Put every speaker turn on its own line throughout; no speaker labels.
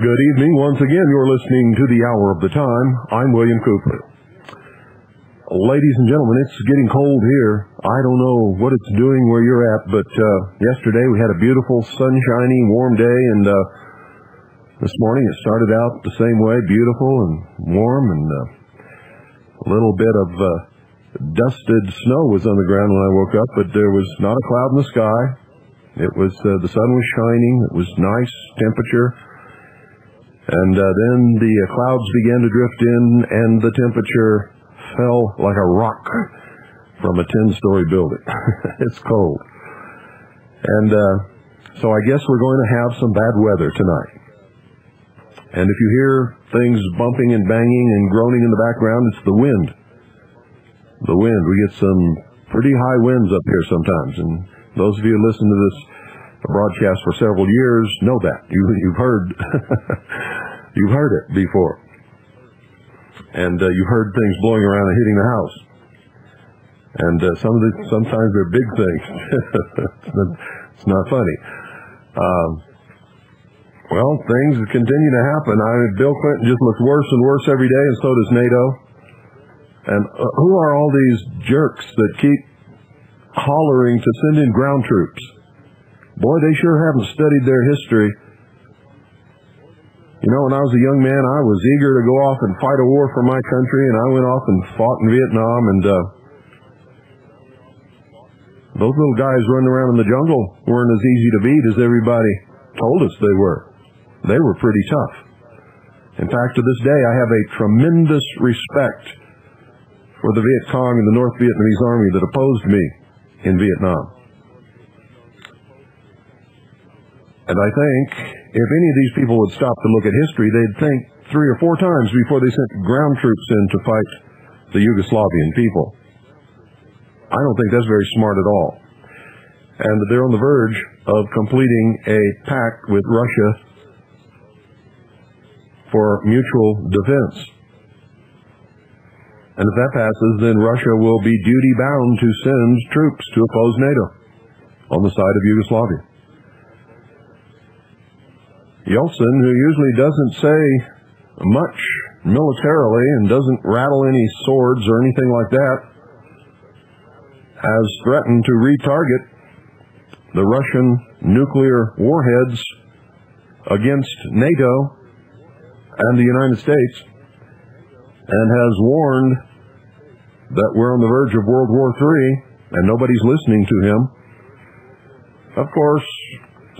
Good evening. Once again, you're listening to the Hour of the Time. I'm William Cooper. Ladies and gentlemen, it's getting cold here. I don't know what it's doing where you're at, but yesterday we had a beautiful, sunshiny, warm day, and this morning it started out the same way, beautiful and warm, and a little bit of dusted snow was on the ground when I woke up, but there was not a cloud in the sky. It was the sun was shining. It was nice temperature. And then the clouds began to drift in, and the temperature fell like a rock from a 10-story building. It's cold. And so I guess we're going to have some bad weather tonight. And if you hear things bumping and banging and groaning in the background, it's the wind. The wind. We get some pretty high winds up here sometimes. And those of you who listen to this broadcast for several years know that. You've heard you've heard it before. And you've heard things blowing around and hitting the house. And sometimes they're big things. It's not funny. Well, things continue to happen. Bill Clinton just looks worse and worse every day, and so does NATO. And who are all these jerks that keep hollering to send in ground troops? Boy, they sure haven't studied their history. You know, when I was a young man, I was eager to go off and fight a war for my country, and I went off and fought in Vietnam, and those little guys running around in the jungle weren't as easy to beat as everybody told us they were. They were pretty tough. In fact, to this day, I have a tremendous respect for the Viet Cong and the North Vietnamese Army that opposed me in Vietnam. And I think if any of these people would stop to look at history, they'd think 3 or 4 times before they sent ground troops in to fight the Yugoslavian people. I don't think that's very smart at all. And they're on the verge of completing a pact with Russia for mutual defense. And if that passes, then Russia will be duty-bound to send troops to oppose NATO on the side of Yugoslavia. Yeltsin, who usually doesn't say much militarily and doesn't rattle any swords or anything like that, has threatened to retarget the Russian nuclear warheads against NATO and the United States, and has warned that we're on the verge of World War III, and nobody's listening to him. Of course,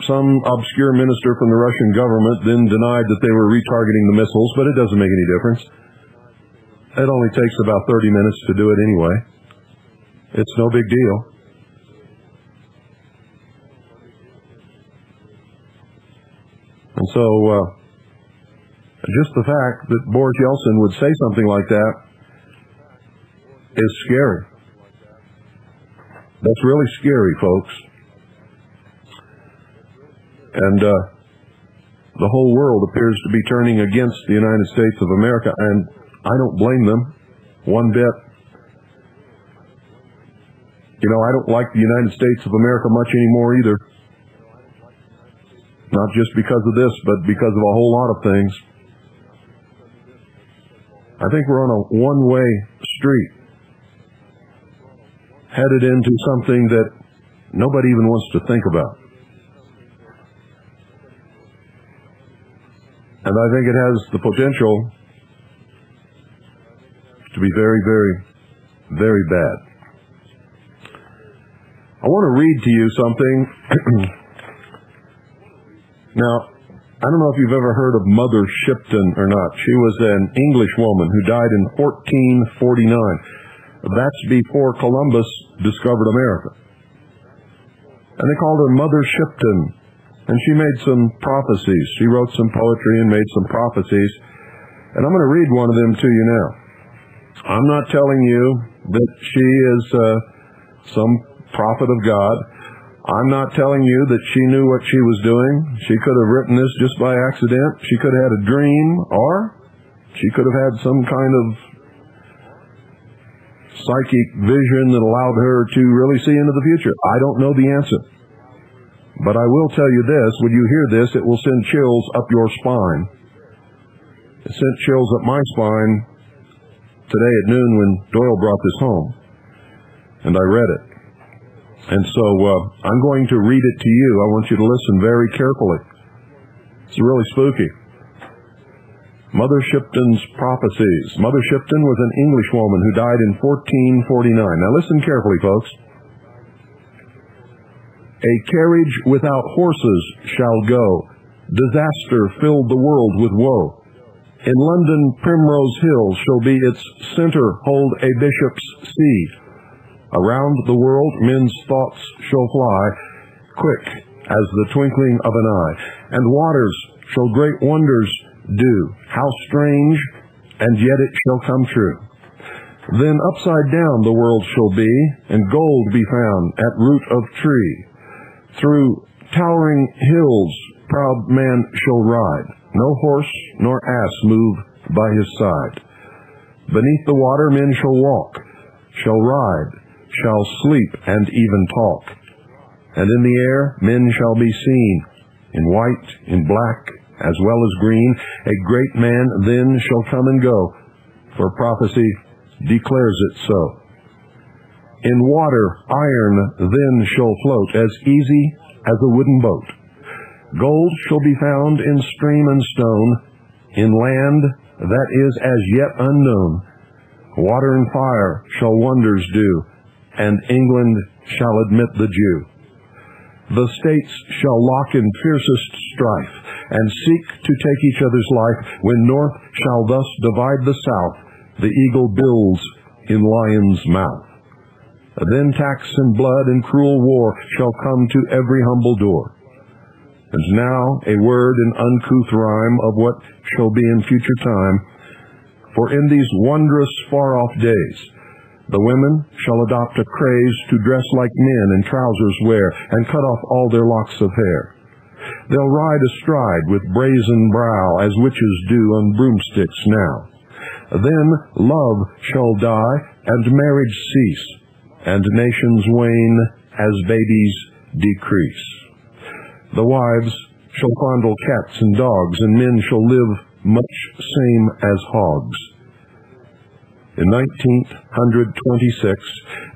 some obscure minister from the Russian government then denied that they were retargeting the missiles, but it doesn't make any difference. It only takes about 30 minutes to do it anyway. It's no big deal. And so, just the fact that Boris Yeltsin would say something like that is scary. That's really scary, folks. And the whole world appears to be turning against the United States of America, and I don't blame them one bit. You know, I don't like the United States of America much anymore either. Not just because of this, but because of a whole lot of things. I think we're on a one-way street, headed into something that nobody even wants to think about. And I think it has the potential to be very, very, very bad. I want to read to you something. Now, I don't know if you've ever heard of Mother Shipton or not. She was an English woman who died in 1449. That's before Columbus discovered America. And they called her Mother Shipton. And she made some prophecies. She wrote some poetry and made some prophecies. And I'm going to read one of them to you now. I'm not telling you that she is some prophet of God. I'm not telling you that she knew what she was doing. She could have written this just by accident. She could have had a dream, or she could have had some kind of psychic vision that allowed her to really see into the future. I don't know the answer. But I will tell you this, when you hear this, it will send chills up your spine. It sent chills up my spine today at noon when Doyle brought this home, and I read it. And so I'm going to read it to you. I want you to listen very carefully. It's really spooky. Mother Shipton's prophecies. Mother Shipton was an English woman who died in 1449. Now listen carefully, folks. A carriage without horses shall go. Disaster filled the world with woe. In London, Primrose Hill shall be its center, hold a bishop's see. Around the world men's thoughts shall fly, quick as the twinkling of an eye. And waters shall great wonders do. How strange, and yet it shall come true. Then upside down the world shall be, and gold be found at root of tree. Through towering hills proud man shall ride, no horse nor ass move by his side. Beneath the water men shall walk, shall ride, shall sleep, and even talk. And in the air men shall be seen, in white, in black, as well as green. A great man then shall come and go, for prophecy declares it so. In water iron then shall float, as easy as a wooden boat. Gold shall be found in stream and stone, in land that is as yet unknown. Water and fire shall wonders do, and England shall admit the Jew. The states shall lock in fiercest strife, and seek to take each other's life. When north shall thus divide the south, the eagle builds in lion's mouth. Then tax and blood and cruel war shall come to every humble door. And now a word in uncouth rhyme of what shall be in future time. For in these wondrous far-off days, the women shall adopt a craze to dress like men and trousers wear, and cut off all their locks of hair. They'll ride astride with brazen brow, as witches do on broomsticks now. Then love shall die, and marriage cease, and nations wane as babies decrease. The wives shall fondle cats and dogs, and men shall live much same as hogs. In 1926,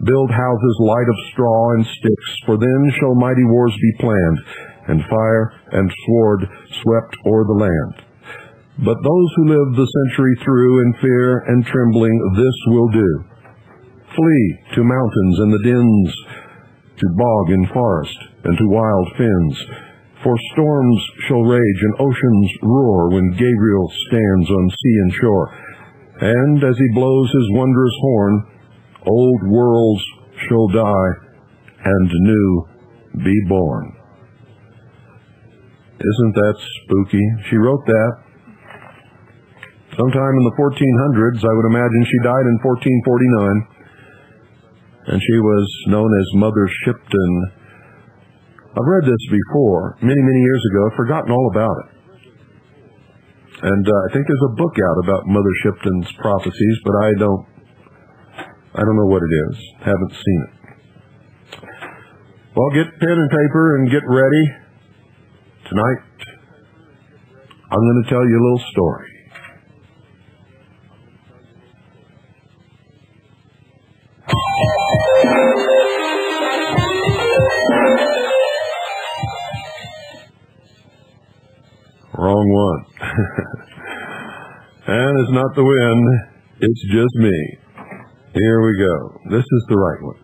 build houses light of straw and sticks, for then shall mighty wars be planned, and fire and sword swept o'er the land. But those who live the century through in fear and trembling this will do: flee to mountains and the dens, to bog and forest, and to wild fens. For storms shall rage and oceans roar when Gabriel stands on sea and shore. And as he blows his wondrous horn, old worlds shall die and new be born. Isn't that spooky? She wrote that sometime in the 1400s. I would imagine she died in 1449. And she was known as Mother Shipton. I've read this before, many, many years ago. I've forgotten all about it. And I think there's a book out about Mother Shipton's prophecies, but I don't know what it is. Haven't seen it. Well, get pen and paper and get ready. Tonight, I'm going to tell you a little story. Wrong one. And it's not the wind, it's just me. Here we go. This is the right one.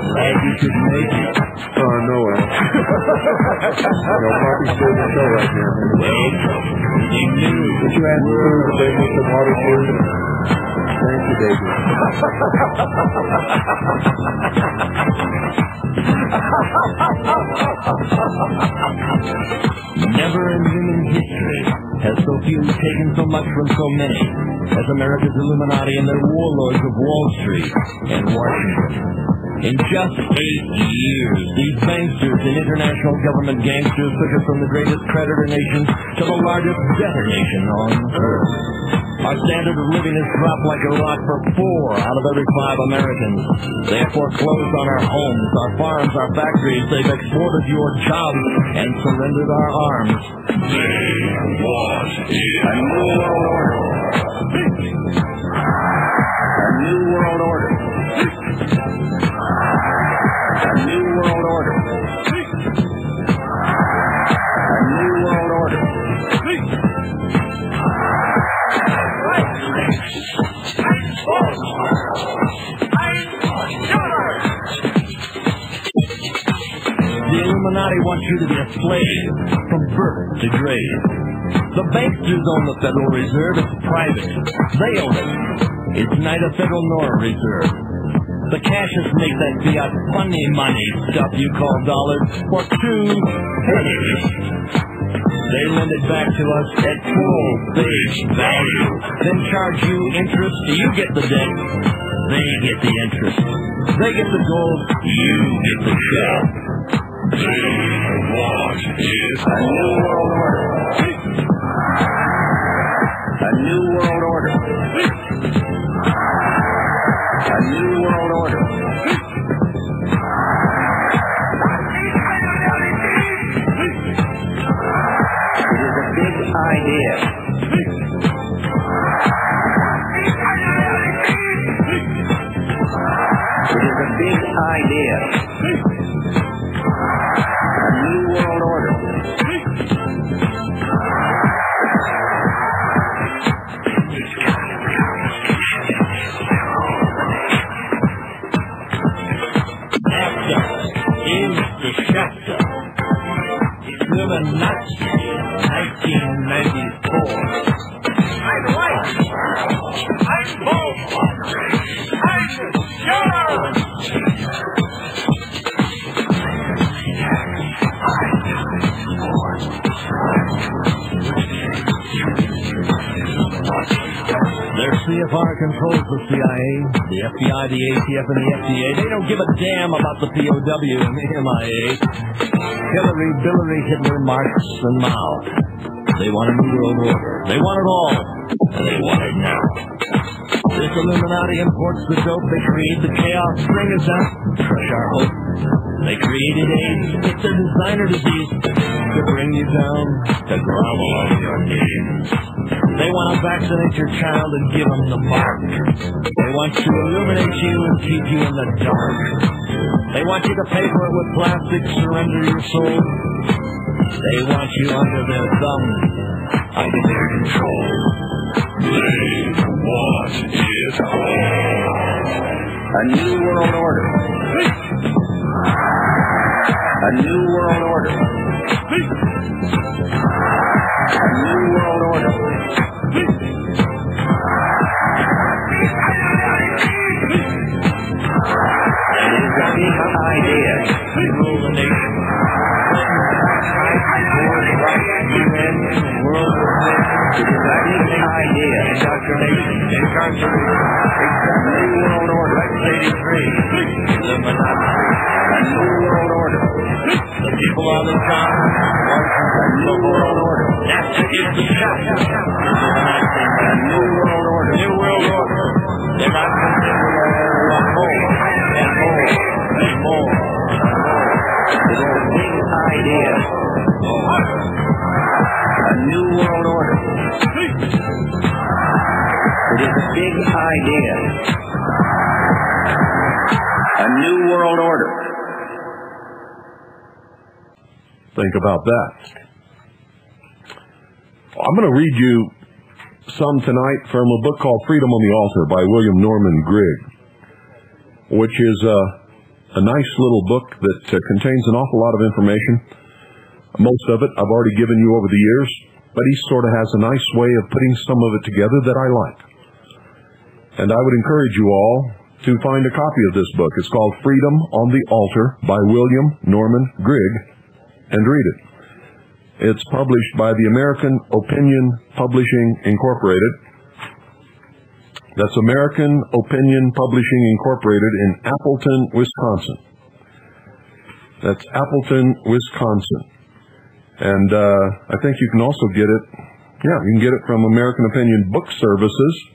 Glad you could make it.
No way. No, Poppy's doing the show right now. Did you ask her to bring me some water, please? Thank you, baby.
Never in human history has so few taken so much from so many as America's Illuminati and their warlords of Wall Street and Washington. In just 8 years, these banksters and international government gangsters took us from the greatest creditor nation to the largest debtor nation on earth. Our standard of living has dropped like a rock for 4 out of every 5 Americans. They have foreclosed on our homes, our farms, our factories. They've exported your jobs and surrendered our arms.
They want it.
A new world order. A new world order. A new world order. A new world order. The Illuminati wants you to be a slave from birth to grave. The banksters own the Federal Reserve. It's private. They own it. It's neither federal nor reserve. The cashiers make that fiat funny money stuff you call dollars for 2 pennies. They lend it back to us at full face value, then charge you interest. You get the debt. They get the interest. They get the gold. You get the shell.
They want it.
A new world order. A new world order. A new world order. It is a big idea. It is a big idea. A new world order. Illuminati, 1994. I'm right. I'm bold. I'm sure. Their CFR controls the CIA, the FBI, the ATF, and the FDA. They don't give a damn about the POW and the MIA. Hillary, Billary, Hitler, Marx, and Mao. They want a new world order. They want it all. And they want it now. This Illuminati imports the dope. They create the chaos. Bring us out. Crush our hope. They created AIDS. It's their designer disease. To bring you down. To grovel on your knees. They want to vaccinate your child and give them the mark. They want to illuminate you and keep you in the dark. They want you to pay for it with plastic, surrender your soul. They want you under their thumb, under their control.
They want it all.
A new world order. A new world order. A new world order. It is a big idea to rule the nation. World war. It is a big idea. Indoctrination. Incarceration. A new world order. X-83. Illuminati. A new world order. The people are the top. A new world order. That's it. The shot. Illuminati. A new world order. New world order. They're not concerned with more and more and more. It is a big idea. A new world order. It is a big idea. A new world order.
Think about that. I'm going to read you some tonight from a book called Freedom on the Altar by William Norman Grigg, which is a nice little book that contains an awful lot of information. Most of it I've already given you over the years, but he sort of has a nice way of putting some of it together that I like. And I would encourage you all to find a copy of this book. It's called Freedom on the Altar by William Norman Grigg, and read it. It's published by the American Opinion Publishing Incorporated. That's American Opinion Publishing Incorporated in Appleton, Wisconsin. That's Appleton, Wisconsin. And I think you can also get it, you can get it from American Opinion Book Services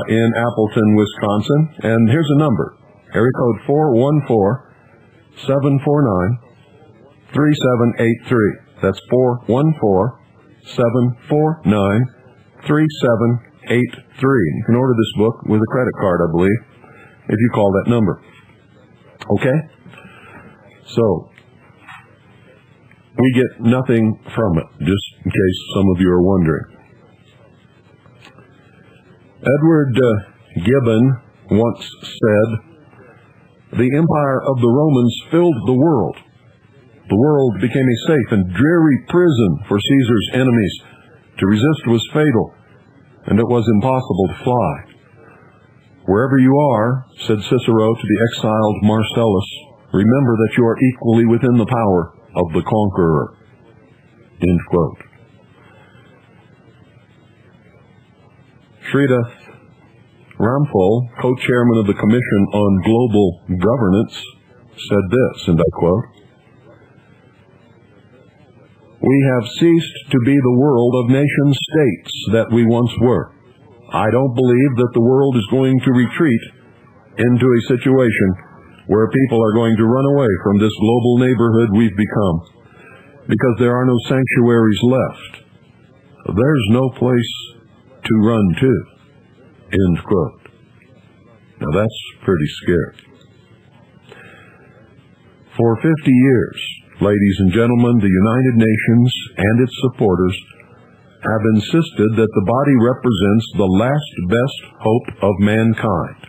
in Appleton, Wisconsin. And here's a number, area code 414-749-3783. That's 414-749-3783. You can order this book with a credit card, I believe, if you call that number. Okay? So, we get nothing from it, just in case some of you are wondering. Edward Gibbon once said, "The empire of the Romans filled the world. The world became a safe and dreary prison for Caesar's enemies. To resist was fatal, and it was impossible to fly. Wherever you are," said Cicero to the exiled Marcellus, "remember that you are equally within the power of the conqueror." End quote. Sridhar Ramphal, co-chairman of the Commission on Global Governance, said this, and I quote, "We have ceased to be the world of nation-states that we once were. I don't believe that the world is going to retreat into a situation where people are going to run away from this global neighborhood we've become, because there are no sanctuaries left. There's no place to run to." End quote. Now that's pretty scary. For 50 years, ladies and gentlemen, the United Nations and its supporters have insisted that the body represents the last best hope of mankind.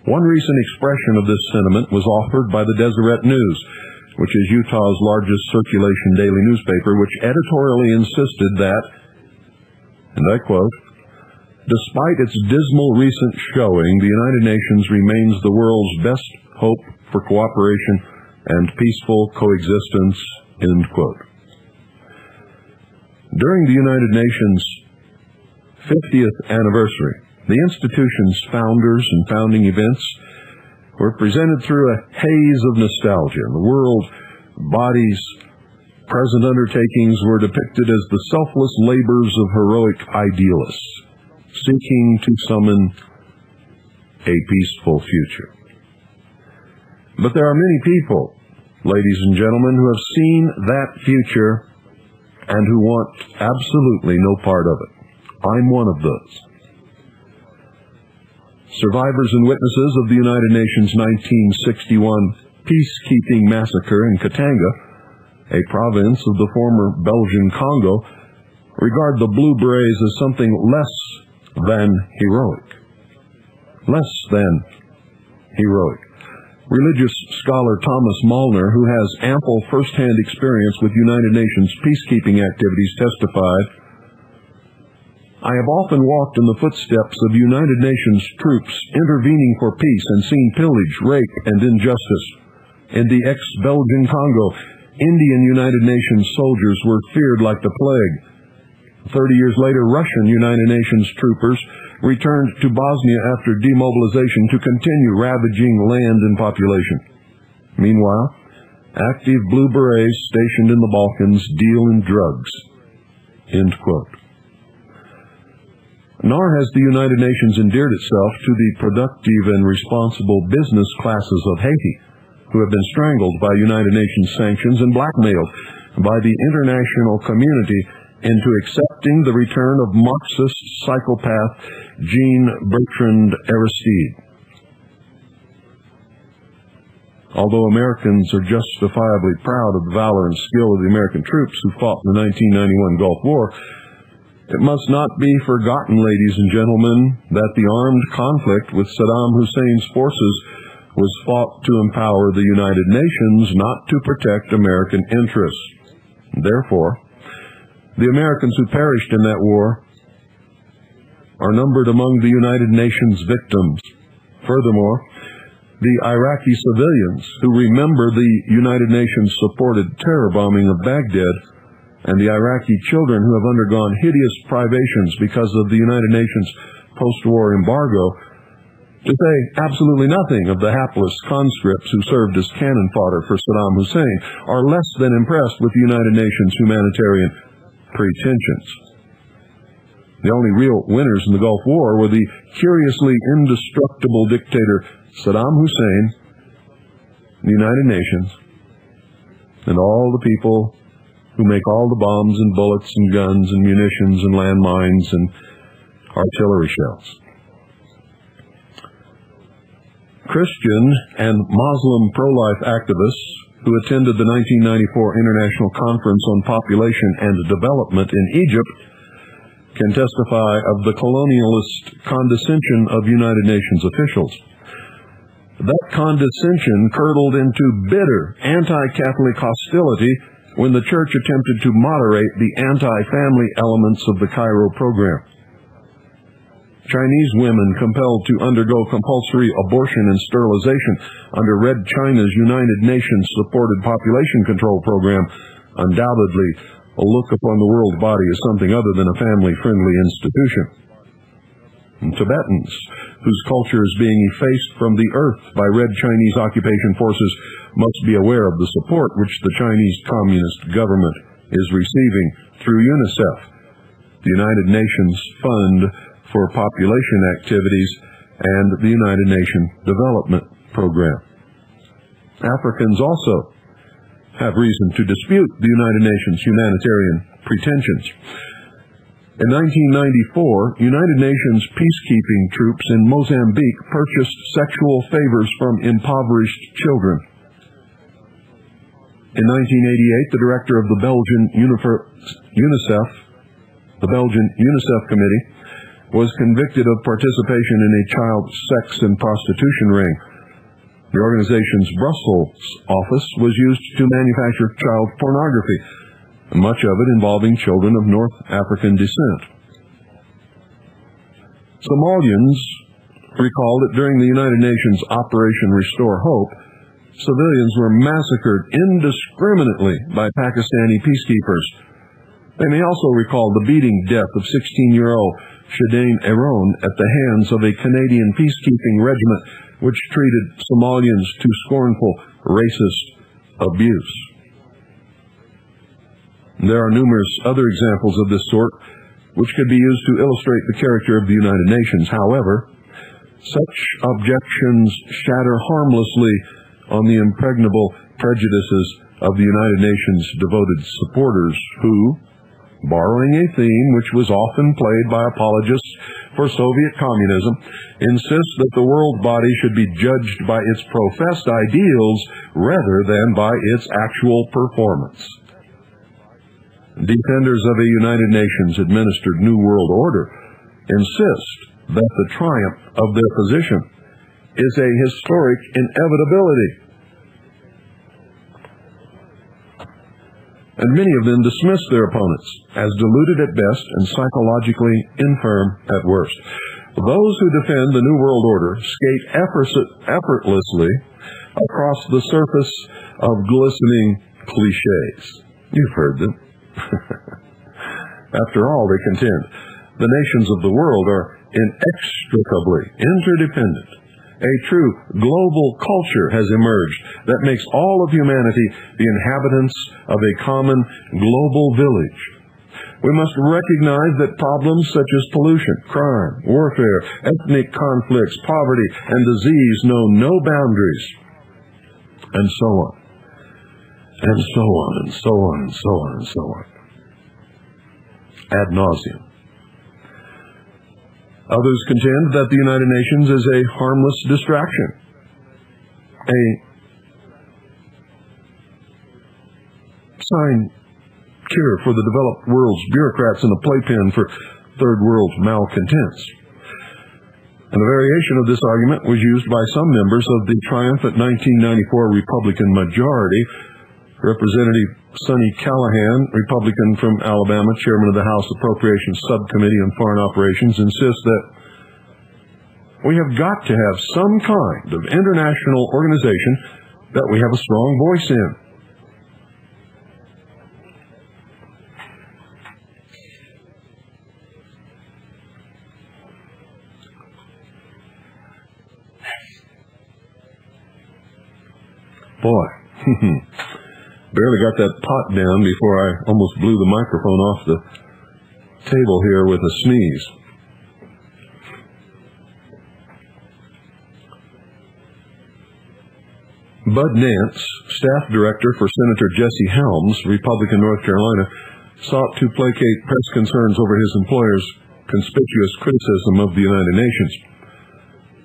One recent expression of this sentiment was offered by the Deseret News, which is Utah's largest circulation daily newspaper, which editorially insisted that, and I quote, "Despite its dismal recent showing, the United Nations remains the world's best hope for cooperation and peaceful coexistence." End quote. During the United Nations' 50th anniversary, the institution's founders and founding events were presented through a haze of nostalgia. The world body's present undertakings were depicted as the selfless labors of heroic idealists seeking to summon a peaceful future. But there are many people, ladies and gentlemen, who have seen that future and who want absolutely no part of it. I'm one of those. Survivors and witnesses of the United Nations 1961 peacekeeping massacre in Katanga, a province of the former Belgian Congo, regard the Blue Berets as something less than heroic. Less than heroic. Religious scholar Thomas Malner, who has ample first-hand experience with United Nations peacekeeping activities, testified, "I have often walked in the footsteps of United Nations troops intervening for peace and seen pillage, rape, and injustice. In the ex-Belgian Congo, Indian United Nations soldiers were feared like the plague. 30 years later, Russian United Nations troopers returned to Bosnia after demobilization to continue ravaging land and population. Meanwhile, active Blue Berets stationed in the Balkans deal in drugs." End quote. Nor has the United Nations endeared itself to the productive and responsible business classes of Haiti, who have been strangled by United Nations sanctions and blackmailed by the international community into accepting the return of Marxist psychopath Jean-Bertrand Aristide. Although Americans are justifiably proud of the valor and skill of the American troops who fought in the 1991 Gulf War, it must not be forgotten, ladies and gentlemen, that the armed conflict with Saddam Hussein's forces was fought to empower the United Nations, not to protect American interests. Therefore, the Americans who perished in that war are numbered among the United Nations victims. Furthermore, the Iraqi civilians who remember the United Nations-supported terror bombing of Baghdad and the Iraqi children who have undergone hideous privations because of the United Nations post-war embargo, to say absolutely nothing of the hapless conscripts who served as cannon fodder for Saddam Hussein, are less than impressed with the United Nations humanitarian pretensions. The only real winners in the Gulf War were the curiously indestructible dictator Saddam Hussein, the United Nations, and all the people who make all the bombs and bullets and guns and munitions and landmines and artillery shells. Christian and Muslim pro-life activists who attended the 1994 International Conference on Population and Development in Egypt can testify of the colonialist condescension of United Nations officials. That condescension curdled into bitter anti-Catholic hostility when the church attempted to moderate the anti-family elements of the Cairo program. Chinese women compelled to undergo compulsory abortion and sterilization under Red China's United Nations-supported population control program undoubtedly look upon the world body as something other than a family-friendly institution. And Tibetans, whose culture is being effaced from the earth by Red Chinese occupation forces, must be aware of the support which the Chinese Communist government is receiving through UNICEF, the United Nations Fund for Population Activities, and the United Nations Development Program. Africans also have reason to dispute the United Nations humanitarian pretensions. In 1994, United Nations peacekeeping troops in Mozambique purchased sexual favors from impoverished children. In 1988, the director of the Belgian UNICEF Committee was convicted of participation in a child sex and prostitution ring. The organization's Brussels office was used to manufacture child pornography, much of it involving children of North African descent. Somalians recall that during the United Nations Operation Restore Hope, civilians were massacred indiscriminately by Pakistani peacekeepers. They may also recall the beating death of 16-year-old Shadain Aaron at the hands of a Canadian peacekeeping regiment which treated Somalians to scornful, racist abuse. There are numerous other examples of this sort which could be used to illustrate the character of the United Nations. However, such objections shatter harmlessly on the impregnable prejudices of the United Nations' devoted supporters who, borrowing a theme which was often played by apologists for Soviet communism, insist that the world body should be judged by its professed ideals rather than by its actual performance. Defenders of a United Nations-administered New World Order insist that the triumph of their position is a historic inevitability. And many of them dismiss their opponents as deluded at best and psychologically infirm at worst. Those who defend the New World Order skate effortlessly across the surface of glistening cliches. You've heard them. After all, they contend, the nations of the world are inextricably interdependent. A true global culture has emerged that makes all of humanity the inhabitants of a common global village. We must recognize that problems such as pollution, crime, warfare, ethnic conflicts, poverty, and disease know no boundaries, and so on, and so on, and so on, and so on, and so on, ad nauseum. Others contend that the United Nations is a harmless distraction, a sign cure for the developed world's bureaucrats and a playpen for third world malcontents. And a variation of this argument was used by some members of the triumphant 1994 Republican majority. Representative Sonny Callahan, Republican from Alabama, chairman of the House Appropriations Subcommittee on Foreign Operations, insists that we have got to have some kind of international organization that we have a strong voice in. Boy, barely got that pot down before I almost blew the microphone off the table here with a sneeze. Bud Nance, staff director for Senator Jesse Helms, Republican, North Carolina, sought to placate press concerns over his employer's conspicuous criticism of the United Nations.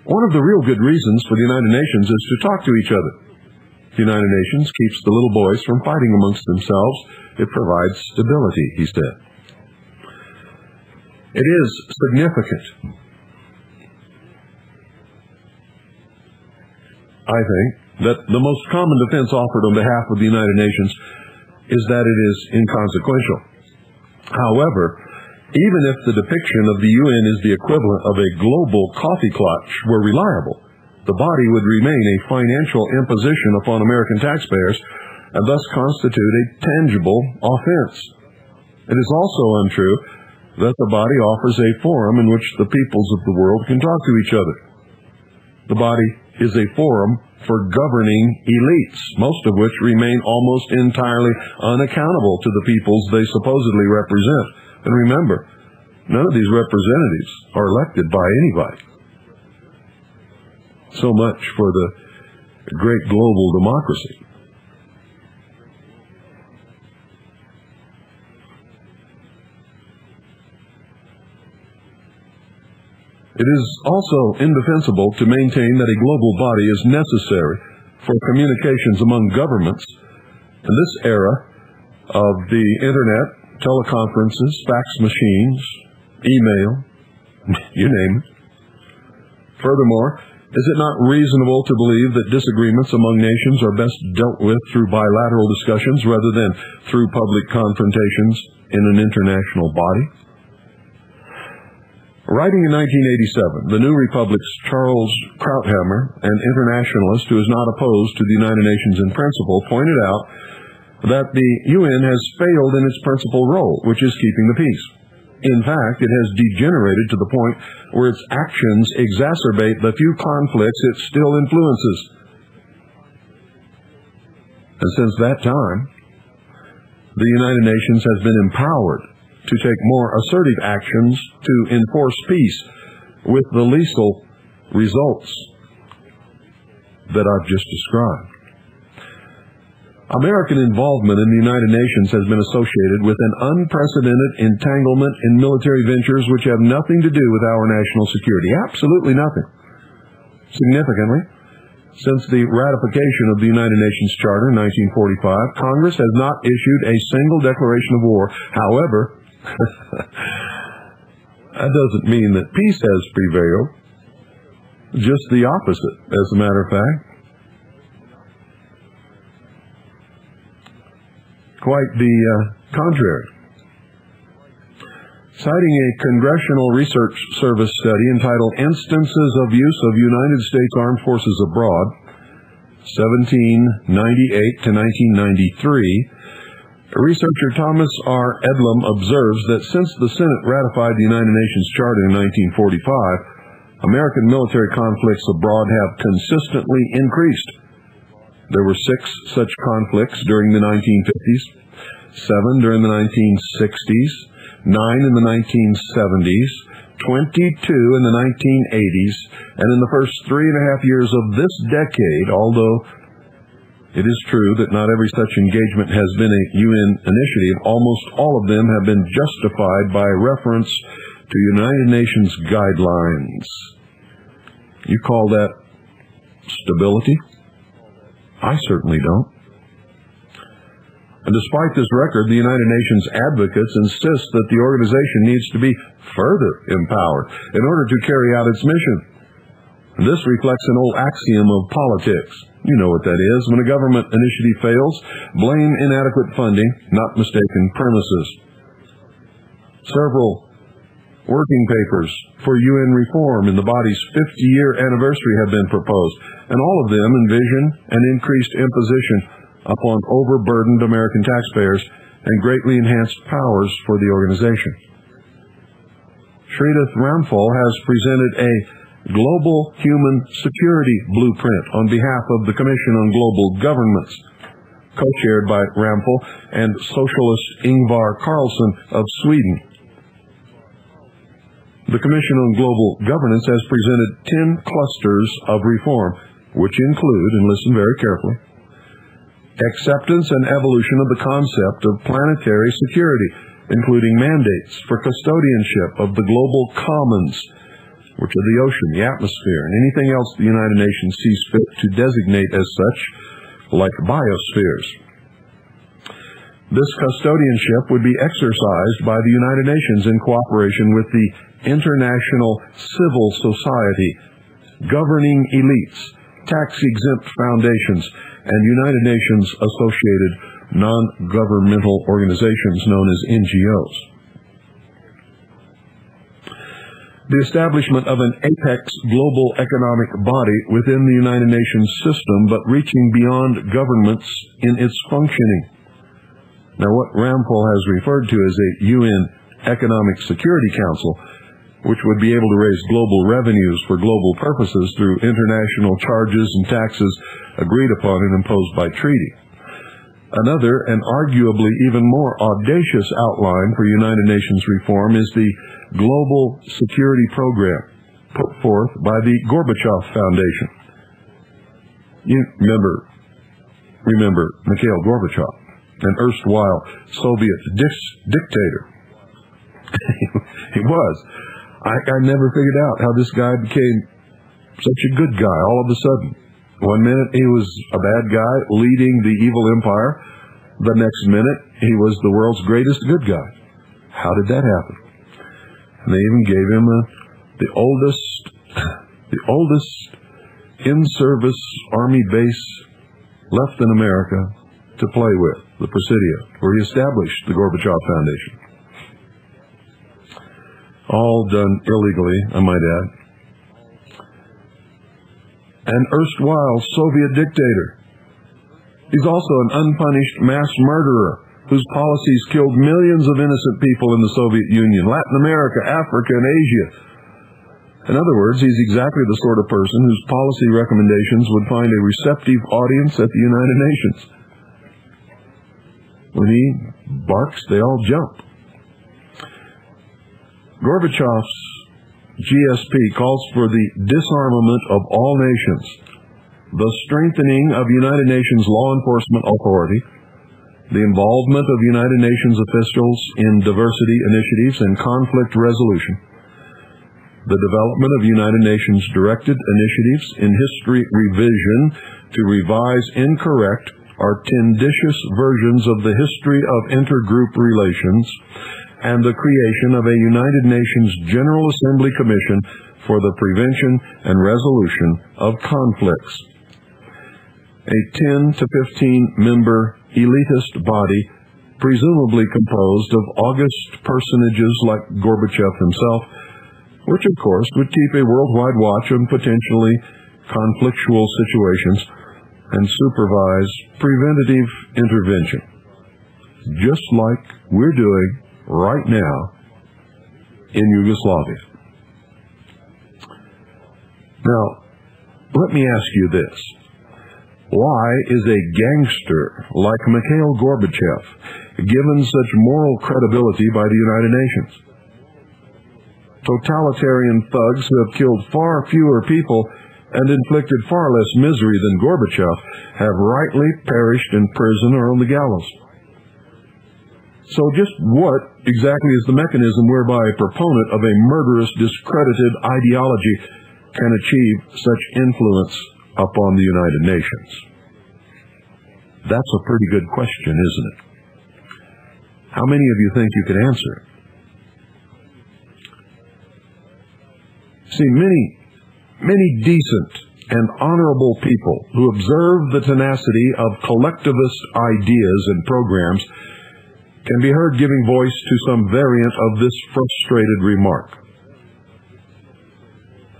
One of the real good reasons for the United Nations is to talk to each other. The United Nations keeps the little boys from fighting amongst themselves. It provides stability, he said. It is significant, I think, that the most common defense offered on behalf of the United Nations is that it is inconsequential. However, even if the depiction of the UN is the equivalent of a global coffee clutch were reliable, the body would remain a financial imposition upon American taxpayers and thus constitute a tangible offense. It is also untrue that the body offers a forum in which the peoples of the world can talk to each other. The body is a forum for governing elites, most of which remain almost entirely unaccountable to the peoples they supposedly represent. And remember, none of these representatives are elected by anybody. So much for the great global democracy. It is also indefensible to maintain that a global body is necessary for communications among governments in this era of the internet, teleconferences, fax machines, email, you name it. Furthermore, is it not reasonable to believe that disagreements among nations are best dealt with through bilateral discussions rather than through public confrontations in an international body? Writing in 1987, the New Republic's Charles Krauthammer, an internationalist who is not opposed to the United Nations in principle, pointed out that the UN has failed in its principal role, which is keeping the peace. In fact, it has degenerated to the point where its actions exacerbate the few conflicts it still influences. And since that time, the United Nations has been empowered to take more assertive actions to enforce peace with the lethal results that I've just described. American involvement in the United Nations has been associated with an unprecedented entanglement in military ventures which have nothing to do with our national security. Absolutely nothing. Significantly, since the ratification of the United Nations Charter in 1945, Congress has not issued a single declaration of war. However, that doesn't mean that peace has prevailed. Just the opposite, as a matter of fact. Quite the contrary. Citing a Congressional Research Service study entitled Instances of Use of United States Armed Forces Abroad, 1798 to 1993, researcher Thomas R. Edlum observes that since the Senate ratified the United Nations Charter in 1945, American military conflicts abroad have consistently increased. There were 6 such conflicts during the 1950s, 7 during the 1960s, 9 in the 1970s, 22 in the 1980s, and in the first 3.5 years of this decade, although it is true that not every such engagement has been a UN initiative, almost all of them have been justified by reference to United Nations guidelines. You call that stability? I certainly don't. And despite this record, the United Nations advocates insist that the organization needs to be further empowered in order to carry out its mission. This reflects an old axiom of politics. You know what that is. When a government initiative fails, blame inadequate funding, not mistaken premises. Several working papers for UN reform in the body's 50-year anniversary have been proposed, and all of them envision an increased imposition upon overburdened American taxpayers and greatly enhanced powers for the organization. Sridhar Ramphal has presented a Global Human Security Blueprint on behalf of the Commission on Global Governments, co-chaired by Ramphal and socialist Ingvar Carlsson of Sweden. The Commission on Global Governance has presented 10 clusters of reform, which include, and listen very carefully, acceptance and evolution of the concept of planetary security, including mandates for custodianship of the global commons, which are the ocean, the atmosphere, and anything else the United Nations sees fit to designate as such, like biospheres. This custodianship would be exercised by the United Nations in cooperation with the international civil society, governing elites, tax-exempt foundations, and United Nations-associated non-governmental organizations known as NGOs. The establishment of an apex global economic body within the United Nations system, but reaching beyond governments in its functioning. Now, what Ramphal has referred to as a UN Economic Security Council, which would be able to raise global revenues for global purposes through international charges and taxes agreed upon and imposed by treaty. Another, and arguably even more audacious outline for United Nations reform is the Global Security Program, put forth by the Gorbachev Foundation. You remember Mikhail Gorbachev, an erstwhile Soviet dictator. He was. I never figured out how this guy became such a good guy all of a sudden. One minute he was a bad guy leading the evil empire. The next minute he was the world's greatest good guy. How did that happen? And they even gave him the oldest in-service army base left in America to play with, the Presidio, where he established the Gorbachev Foundation. All done illegally, I might add. An erstwhile Soviet dictator. He's also an unpunished mass murderer whose policies killed millions of innocent people in the Soviet Union, Latin America, Africa, and Asia. In other words, he's exactly the sort of person whose policy recommendations would find a receptive audience at the United Nations. When he barks, they all jump. Gorbachev's GSP calls for the disarmament of all nations, the strengthening of United Nations law enforcement authority, the involvement of United Nations officials in diversity initiatives and conflict resolution, the development of United Nations directed initiatives in history revision to revise incorrect or tendentious versions of the history of intergroup relations, and the creation of a United Nations General Assembly Commission for the prevention and resolution of conflicts. A 10 to 15 member elitist body, presumably composed of august personages like Gorbachev himself, which of course would keep a worldwide watch on potentially conflictual situations and supervise preventative intervention, just like we're doing right now in Yugoslavia. Now, let me ask you this. Why is a gangster like Mikhail Gorbachev given such moral credibility by the United Nations? Totalitarian thugs who have killed far fewer people and inflicted far less misery than Gorbachev have rightly perished in prison or on the gallows. So just what exactly is the mechanism whereby a proponent of a murderous, discredited ideology can achieve such influence upon the United Nations? That's a pretty good question, isn't it? How many of you think you could answer it? See, many decent and honorable people who observe the tenacity of collectivist ideas and programs can be heard giving voice to some variant of this frustrated remark.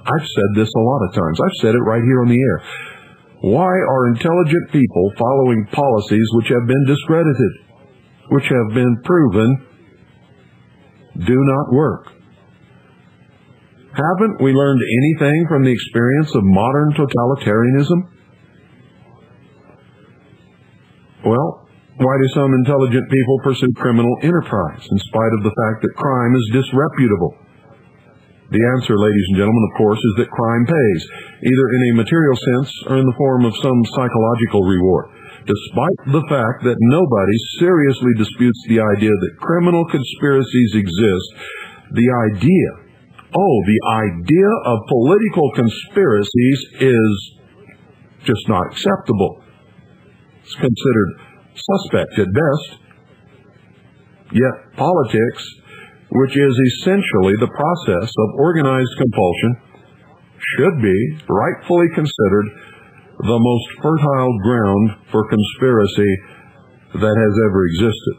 I've said this a lot of times. I've said it right here on the air. Why are intelligent people following policies which have been discredited, which have been proven do not work? Haven't we learned anything from the experience of modern totalitarianism? Well, why do some intelligent people pursue criminal enterprise in spite of the fact that crime is disreputable? The answer, ladies and gentlemen, of course, is that crime pays, either in a material sense or in the form of some psychological reward, despite the fact that nobody seriously disputes the idea that criminal conspiracies exist. The idea of political conspiracies is just not acceptable. It's considered suspect at best. Yet politics, which is essentially the process of organized compulsion, should be rightfully considered the most fertile ground for conspiracy that has ever existed.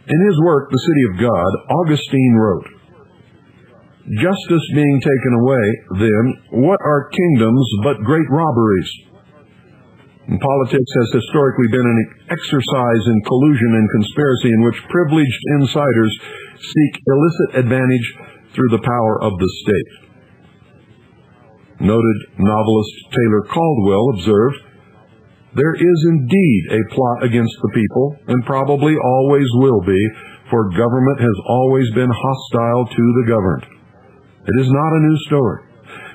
In his work, The City of God, Augustine wrote, "Justice being taken away, then, what are kingdoms but great robberies? And politics has historically been an exercise in collusion and conspiracy in which privileged insiders seek illicit advantage through the power of the state." Noted novelist Taylor Caldwell observed, "There is indeed a plot against the people, and probably always will be, for government has always been hostile to the governed. It is not a new story,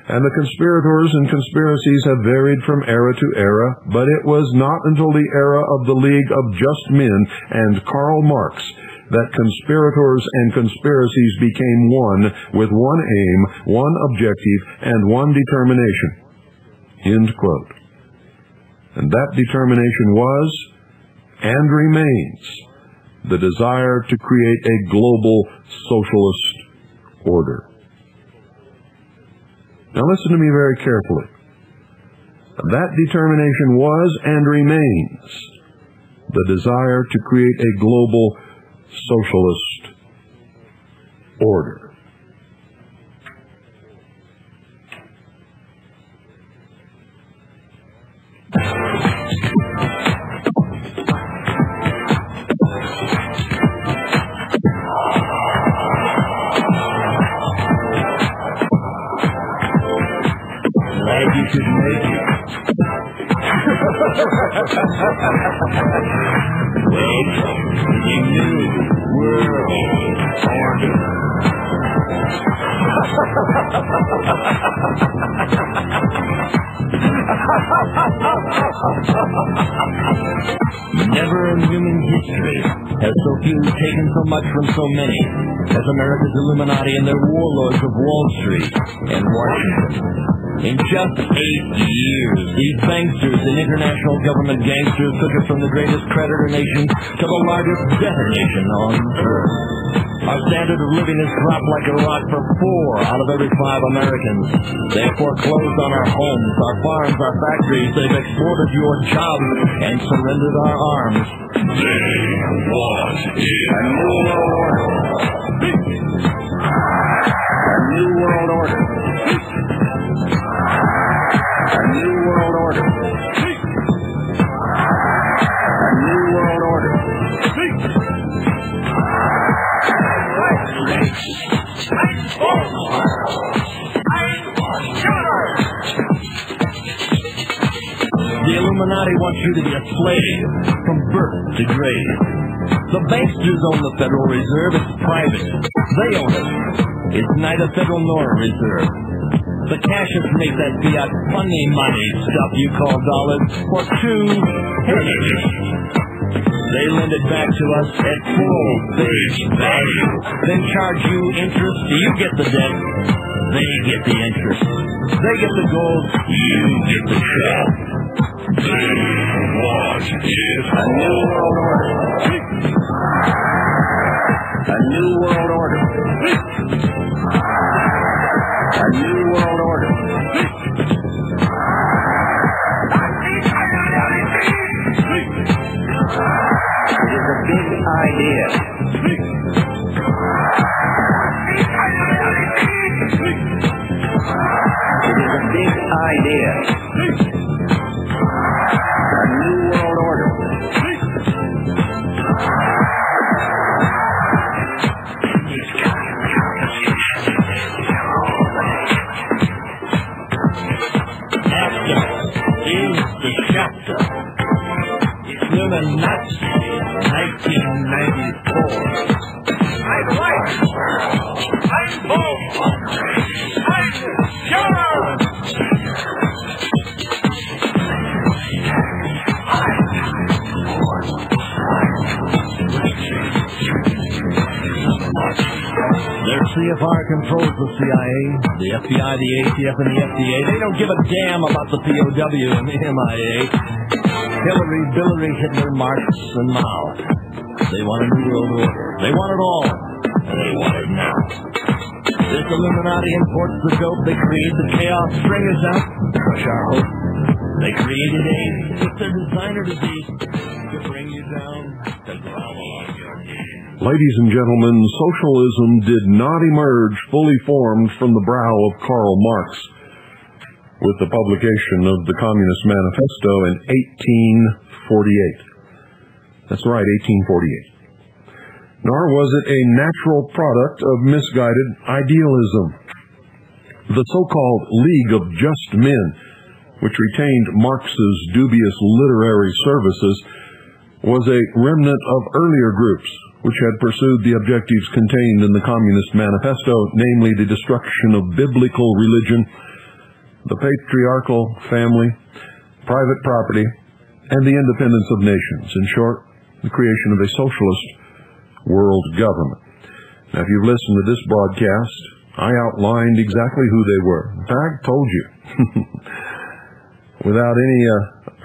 and the conspirators and conspiracies have varied from era to era, but it was not until the era of the League of Just Men and Karl Marx that conspirators and conspiracies became one, with one aim, one objective, and one determination." End quote. And that determination was, and remains, the desire to create a global socialist order. Now listen to me very carefully. That determination was and remains the desire to create a global socialist order.
Glad you could make it. Welcome to the new world order. Never in human history has so few taken so much from so many as America's Illuminati and their warlords of Wall Street and Washington. In just 8 years, these banksters and international government gangsters took us from the greatest creditor nation to the largest debtor nation on earth. Our standard of living has dropped like a rock for 4 out of every 5 Americans. They have foreclosed on our homes, our farms, our factories. They've exported your jobs and surrendered our arms.
They want it.
A new world order. A new world order. A new world order. A new world order. The Illuminati wants you to be a slave from birth to grave. The banksters own the Federal Reserve. It's private. They own it. It's neither federal nor a reserve. The cashiers make that fiat funny money stuff you call dollars for 2 pennies. They lend it back to us at full face value, then charge you interest. You get the debt, they get the interest. They get the gold, you get the shell.
They want it.
A new world order. A new world order. A new world order. It is a big idea. It is a big idea. A new world order. nuts. 1994. I'm right. I'm bold. I'm sure. Their CFR controls the CIA, the FBI, the ATF, and the FDA. They don't give a damn about the POW and the MIA. Hillary, Billary, Hitler, Marx, and Mao. They want a new world order. They want it all, and they want it now. This Illuminati imports the dope. They create the chaos. String us out. Crush our hope. They created AIDS. It's their designer disease to bring you down, to grovel on your knees.
Ladies and gentlemen, socialism did not emerge fully formed from the brow of Karl Marx with the publication of the Communist Manifesto in 1848. That's right, 1848. Nor was it a natural product of misguided idealism. The so-called League of Just Men, which retained Marx's dubious literary services, was a remnant of earlier groups which had pursued the objectives contained in the Communist Manifesto, namely the destruction of biblical religion, the patriarchal family, private property, and the independence of nations. In short, the creation of a socialist world government. Now, if you've listened to this broadcast, I outlined exactly who they were. In fact, told you, without any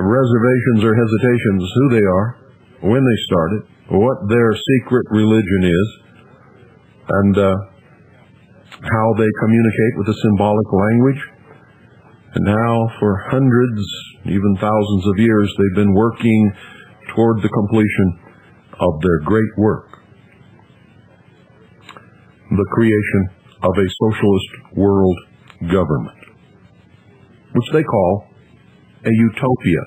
reservations or hesitations, who they are, when they started, what their secret religion is, and how they communicate with a symbolic language, and how for hundreds, even thousands of years, they've been working toward the completion of their great work, the creation of a socialist world government, which they call a utopia,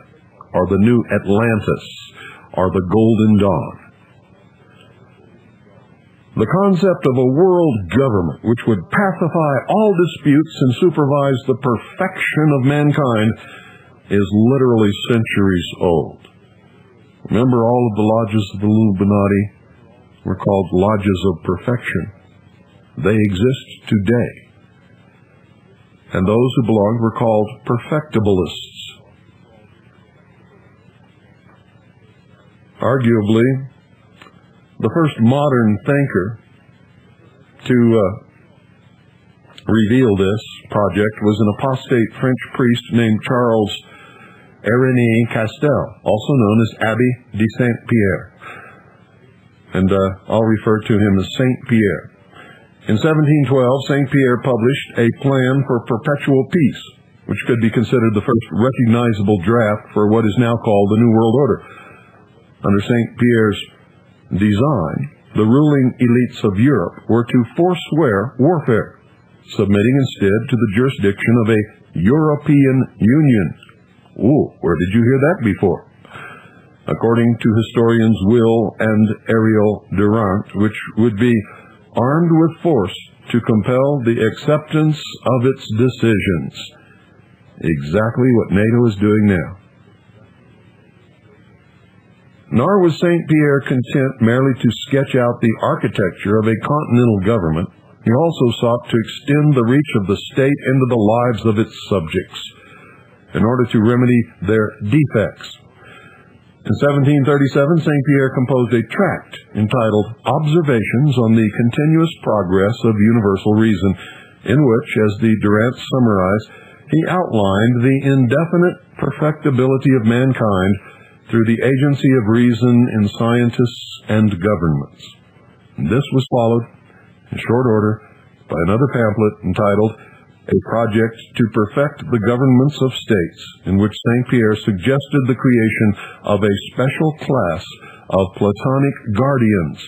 or the new Atlantis, or the Golden Dawn. The concept of a world government which would pacify all disputes and supervise the perfection of mankind is literally centuries old. Remember, all of the lodges of the Illuminati were called lodges of perfection. They exist today. And those who belonged were called perfectibilists. Arguably, the first modern thinker to reveal this project was an apostate French priest named Charles Irénée Castel, also known as Abbé de Saint-Pierre. And I'll refer to him as Saint Pierre. In 1712, Saint Pierre published a plan for perpetual peace, which could be considered the first recognizable draft for what is now called the New World Order. Under Saint Pierre's design, the ruling elites of Europe were to forswear warfare, submitting instead to the jurisdiction of a European Union. Ooh, where did you hear that before? According to historians Will and Ariel Durant, which would be armed with force to compel the acceptance of its decisions. Exactly what NATO is doing now. Nor was Saint Pierre content merely to sketch out the architecture of a continental government. He also sought to extend the reach of the state into the lives of its subjects in order to remedy their defects. In 1737, Saint Pierre composed a tract entitled Observations on the Continuous Progress of Universal Reason, in which, as the Durant summarized, he outlined the indefinite perfectibility of mankind through the agency of reason in scientists and governments. This was followed, in short order, by another pamphlet entitled A Project to Perfect the Governments of States, in which St. Pierre suggested the creation of a special class of Platonic guardians,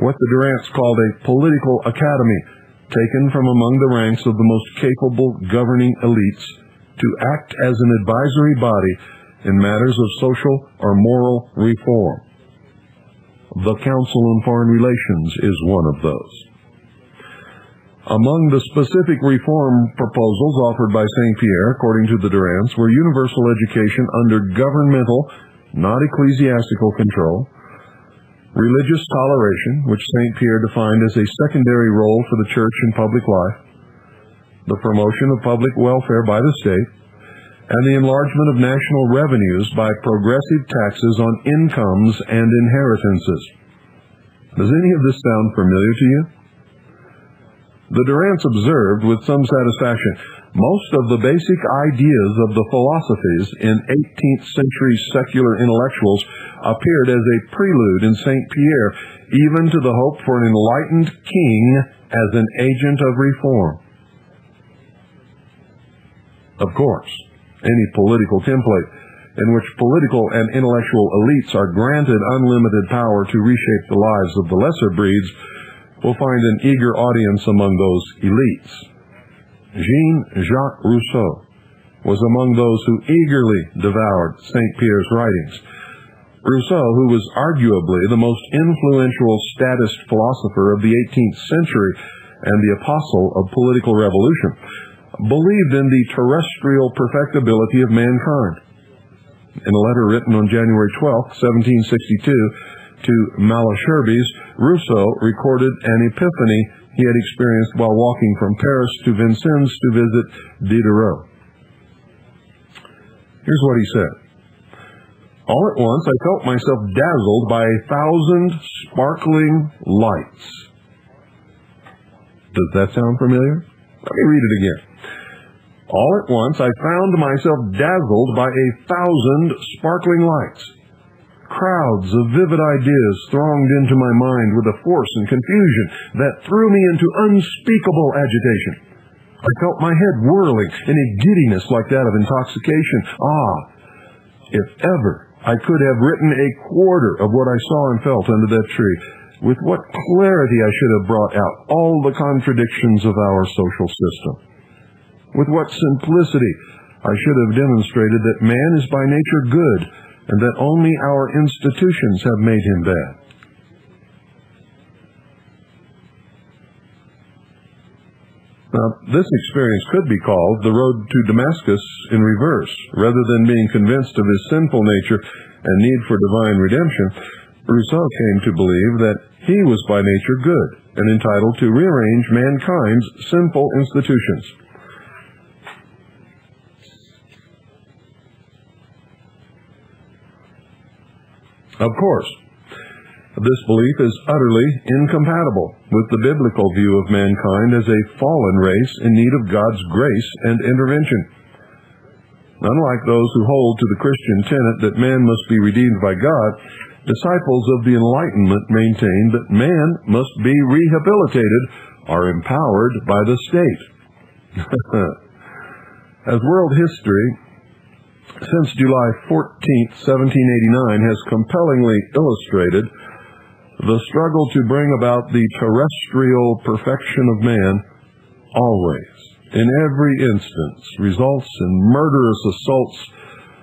what the Durants called a political academy, taken from among the ranks of the most capable governing elites to act as an advisory body in matters of social or moral reform. The Council on Foreign Relations is one of those. Among the specific reform proposals offered by St. Pierre, according to the Durants, were universal education under governmental not ecclesiastical control, religious toleration, which St. Pierre defined as a secondary role for the church in public life, the promotion of public welfare by the state, and the enlargement of national revenues by progressive taxes on incomes and inheritances. Does any of this sound familiar to you? The Durants observed with some satisfaction, most of the basic ideas of the philosophies in 18th century secular intellectuals appeared as a prelude in St. Pierre, even to the hope for an enlightened king as an agent of reform. Of course, any political template in which political and intellectual elites are granted unlimited power to reshape the lives of the lesser breeds will find an eager audience among those elites. Jean-Jacques Rousseau was among those who eagerly devoured St. Pierre's writings. Rousseau, who was arguably the most influential statist philosopher of the 18th century and the apostle of political revolution, believed in the terrestrial perfectibility of mankind. In a letter written on January 12, 1762, to Malesherbes, Rousseau recorded an epiphany he had experienced while walking from Paris to Vincennes to visit Diderot. Here's what he said. All at once I felt myself dazzled by 1,000 sparkling lights. Does that sound familiar? Let me read it again. All at once I found myself dazzled by 1,000 sparkling lights. Crowds of vivid ideas thronged into my mind with a force and confusion that threw me into unspeakable agitation. I felt my head whirling in a giddiness like that of intoxication. If ever I could have written a quarter of what I saw and felt under that tree, with what clarity I should have brought out all the contradictions of our social system. With what simplicity I should have demonstrated that man is by nature good, and that only our institutions have made him bad. Now, this experience could be called the road to Damascus in reverse. Rather than being convinced of his sinful nature and need for divine redemption, Rousseau came to believe that he was by nature good and entitled to rearrange mankind's sinful institutions. Of course, this belief is utterly incompatible with the biblical view of mankind as a fallen race in need of God's grace and intervention. Unlike those who hold to the Christian tenet that man must be redeemed by God, disciples of the Enlightenment maintain that man must be rehabilitated or empowered by the state. As world history since July 14, 1789, has compellingly illustrated, the struggle to bring about the terrestrial perfection of man always, in every instance, results in murderous assaults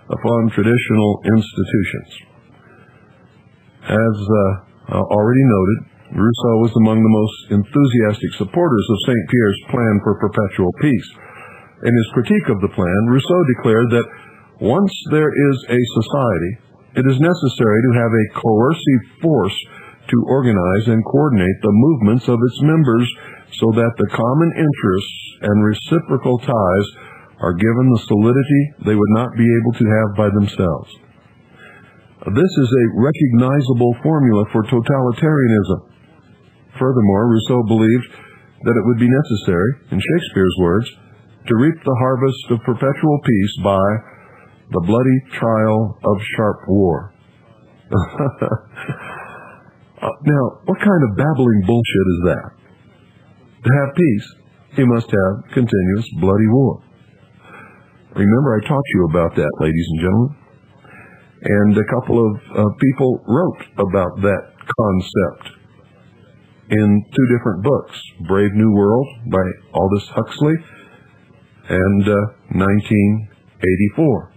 upon traditional institutions. As already noted, Rousseau was among the most enthusiastic supporters of St. Pierre's plan for perpetual peace. In his critique of the plan, Rousseau declared that once there is a society, it is necessary to have a coercive force to organize and coordinate the movements of its members so that the common interests and reciprocal ties are given the solidity they would not be able to have by themselves. This is a recognizable formula for totalitarianism. Furthermore, Rousseau believed that it would be necessary, in Shakespeare's words, to reap the harvest of perpetual peace by the bloody trial of sharp war. Now, what kind of babbling bullshit is that? To have peace, you must have continuous bloody war. Remember, I taught you about that, ladies and gentlemen. And a couple of people wrote about that concept in two different books, Brave New World by Aldous Huxley and 1984.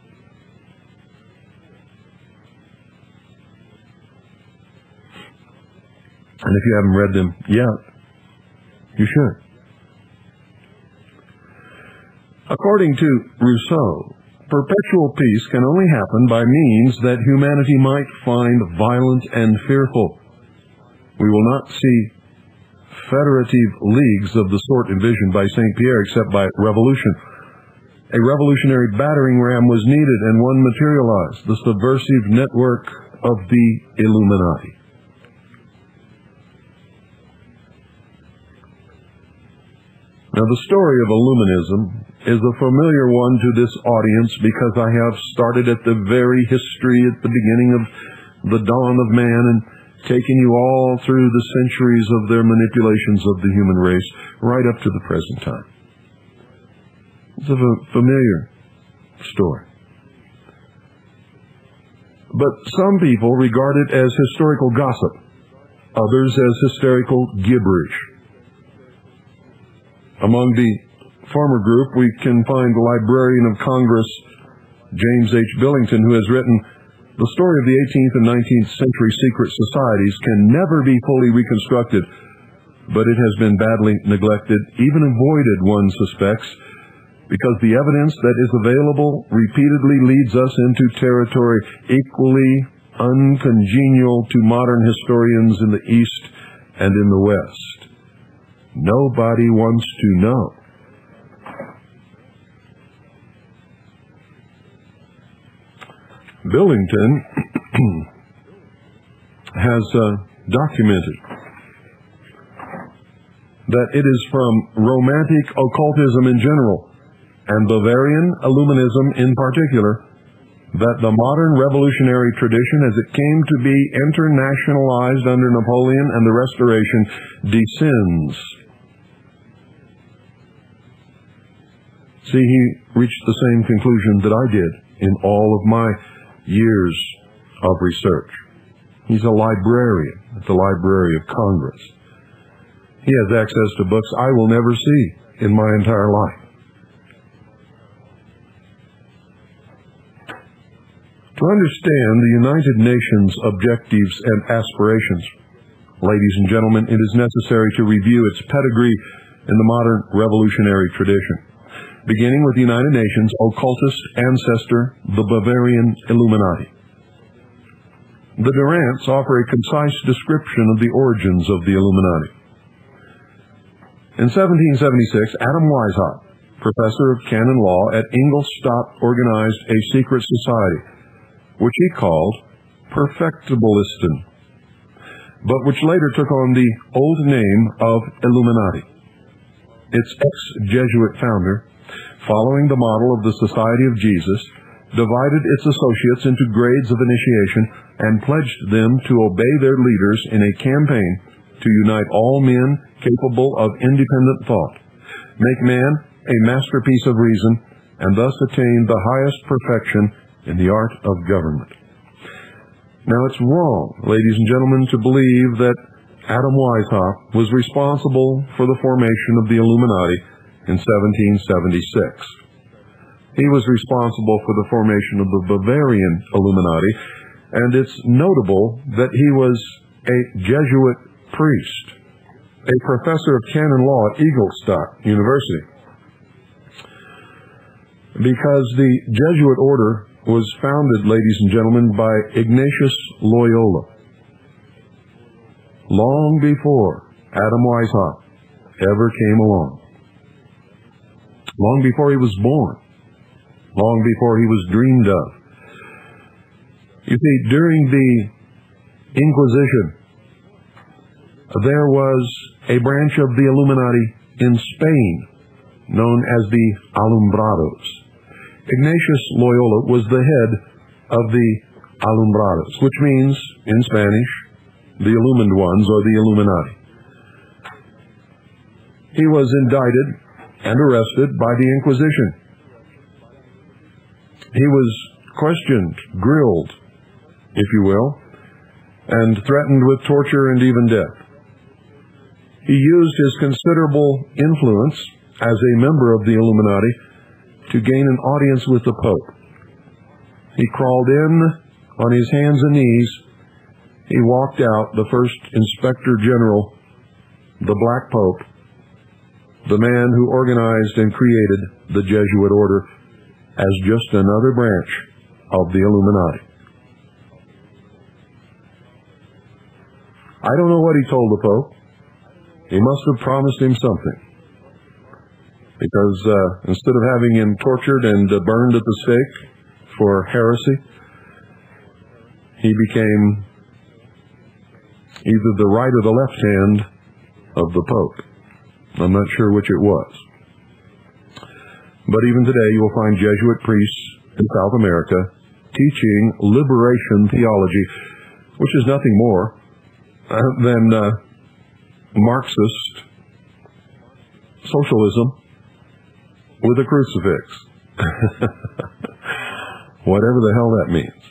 And if you haven't read them yet, you should. According to Rousseau, perpetual peace can only happen by means that humanity might find violent and fearful. We will not see federative leagues of the sort envisioned by St. Pierre except by revolution. A revolutionary battering ram was needed, and one materialized, the subversive network of the Illuminati. Now, the story of Illuminism is a familiar one to this audience because I have started at the very history, at the beginning of the dawn of man, and taken you all through the centuries of their manipulations of the human race, right up to the present time. It's a familiar story. But some people regard it as historical gossip, others as hysterical gibberish. Among the former group, we can find the Librarian of Congress, James H. Billington, who has written, "The story of the 18th and 19th century secret societies can never be fully reconstructed, but it has been badly neglected, even avoided, one suspects, because the evidence that is available repeatedly leads us into territory equally uncongenial to modern historians in the East and in the West. Nobody wants to know." Billington has documented that it is from romantic occultism in general and Bavarian Illuminism in particular that the modern revolutionary tradition, as it came to be internationalized under Napoleon and the Restoration, descends. See, he reached the same conclusion that I did in all of my years of research. He's a librarian at the Library of Congress. He has access to books I will never see in my entire life. To understand the United Nations objectives and aspirations, ladies and gentlemen, it is necessary to review its pedigree in the modern revolutionary tradition. Beginning with the United Nations occultist ancestor, the Bavarian Illuminati. The Durants offer a concise description of the origins of the Illuminati. In 1776, Adam Weishaupt, professor of canon law at Ingolstadt, organized a secret society, which he called Perfectibilisten, but which later took on the old name of Illuminati. Its ex-Jesuit founder, following the model of the Society of Jesus, divided its associates into grades of initiation and pledged them to obey their leaders in a campaign to unite all men capable of independent thought, make man a masterpiece of reason, and thus attain the highest perfection in the art of government. Now, it's wrong, ladies and gentlemen, to believe that Adam Weishaupt was responsible for the formation of the Illuminati in 1776. He was responsible for the formation of the Bavarian Illuminati, and it's notable that he was a Jesuit priest, a professor of canon law at Ingolstadt University, because the Jesuit order was founded, ladies and gentlemen, by Ignatius Loyola, long before Adam Weishaupt ever came along, long before he was born, long before he was dreamed of. You see, during the Inquisition, there was a branch of the Illuminati in Spain known as the Alumbrados. Ignatius Loyola was the head of the Alumbrados, which means, in Spanish, the illumined ones, or the Illuminati. He was indicted and arrested by the Inquisition. He was questioned, grilled, if you will, and threatened with torture and even death. He used his considerable influence as a member of the Illuminati to gain an audience with the Pope. He crawled in on his hands and knees. He walked out, the first Inspector General, the Black Pope, the man who organized and created the Jesuit order, as just another branch of the Illuminati. I don't know what he told the Pope. He must have promised him something. Because instead of having him tortured and burned at the stake for heresy, he became either the right or the left hand of the Pope. I'm not sure which it was. But even today you will find Jesuit priests in South America teaching liberation theology, which is nothing more than Marxist socialism with a crucifix. Whatever the hell that means.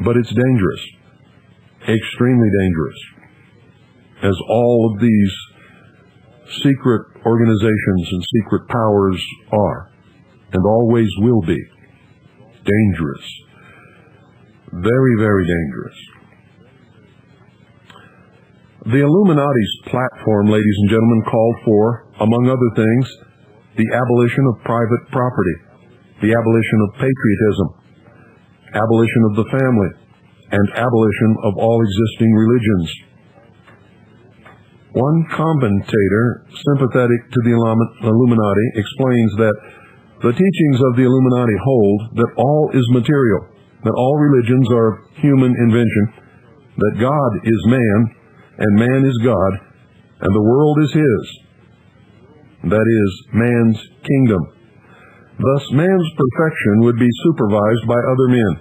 But it's dangerous. Extremely dangerous. As all of these secret organizations and secret powers are, and always will be. Dangerous. Very, very dangerous. The Illuminati's platform, ladies and gentlemen, called for, among other things, the abolition of private property, the abolition of patriotism, abolition of the family, and abolition of all existing religions. One commentator sympathetic to the Illuminati explains that the teachings of the Illuminati hold that all is material, that all religions are human invention, that God is man, and man is God, and the world is his. That is, man's kingdom. Thus, man's perfection would be supervised by other men,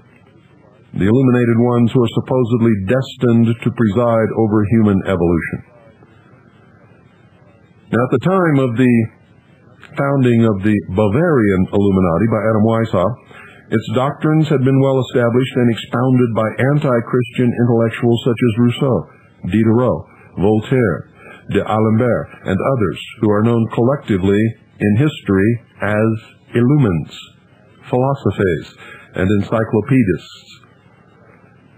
the illuminated ones who are supposedly destined to preside over human evolution. Now, at the time of the founding of the Bavarian Illuminati by Adam Weishaupt, its doctrines had been well established and expounded by anti-Christian intellectuals such as Rousseau, Diderot, Voltaire, d'Alembert, and others who are known collectively in history as illumines, philosophes, and encyclopedists.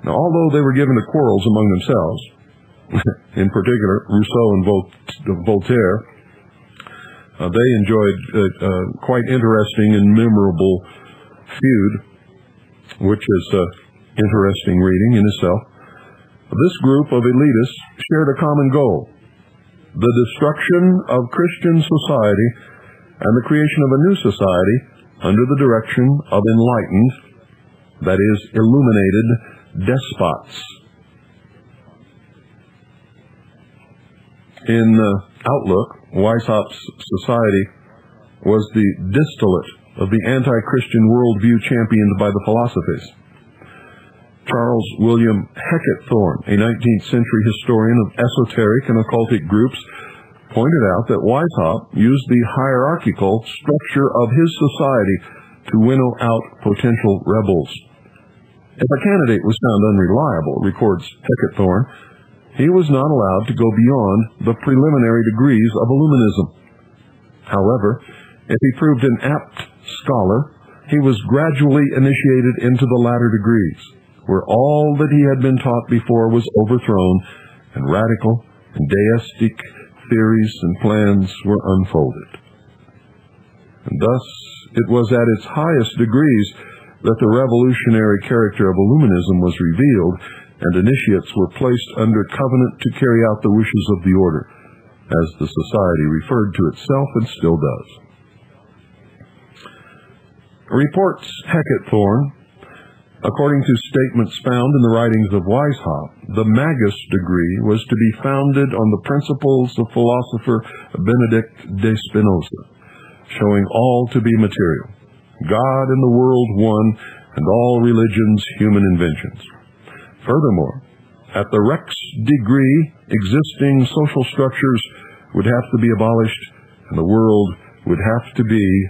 Now, although they were given to quarrels among themselves, in particular Rousseau and Voltaire, they enjoyed a quite interesting and memorable feud, which is interesting reading in itself. This group of elitists shared a common goal: the destruction of Christian society and the creation of a new society under the direction of enlightened, that is, illuminated despots. In Outlook, Weishaupt's society was the distillate of the anti-Christian worldview championed by the philosophies. Charles William Heckenthorne, a 19th century historian of esoteric and occultic groups, pointed out that Weishaupt used the hierarchical structure of his society to winnow out potential rebels. If a candidate was found unreliable, records Heckenthorne, he was not allowed to go beyond the preliminary degrees of Illuminism. However, if he proved an apt scholar, he was gradually initiated into the latter degrees, where all that he had been taught before was overthrown, and radical and deistic theories and plans were unfolded. And thus, it was at its highest degrees that the revolutionary character of Illuminism was revealed, and initiates were placed under covenant to carry out the wishes of the order, as the society referred to itself and still does. Reports Heckenthorne, according to statements found in the writings of Weishaupt, the Magus degree was to be founded on the principles of philosopher Benedict de Spinoza, showing all to be material, God and the world one, and all religions human inventions. Furthermore, at the Rex degree, existing social structures would have to be abolished, and the world would have to be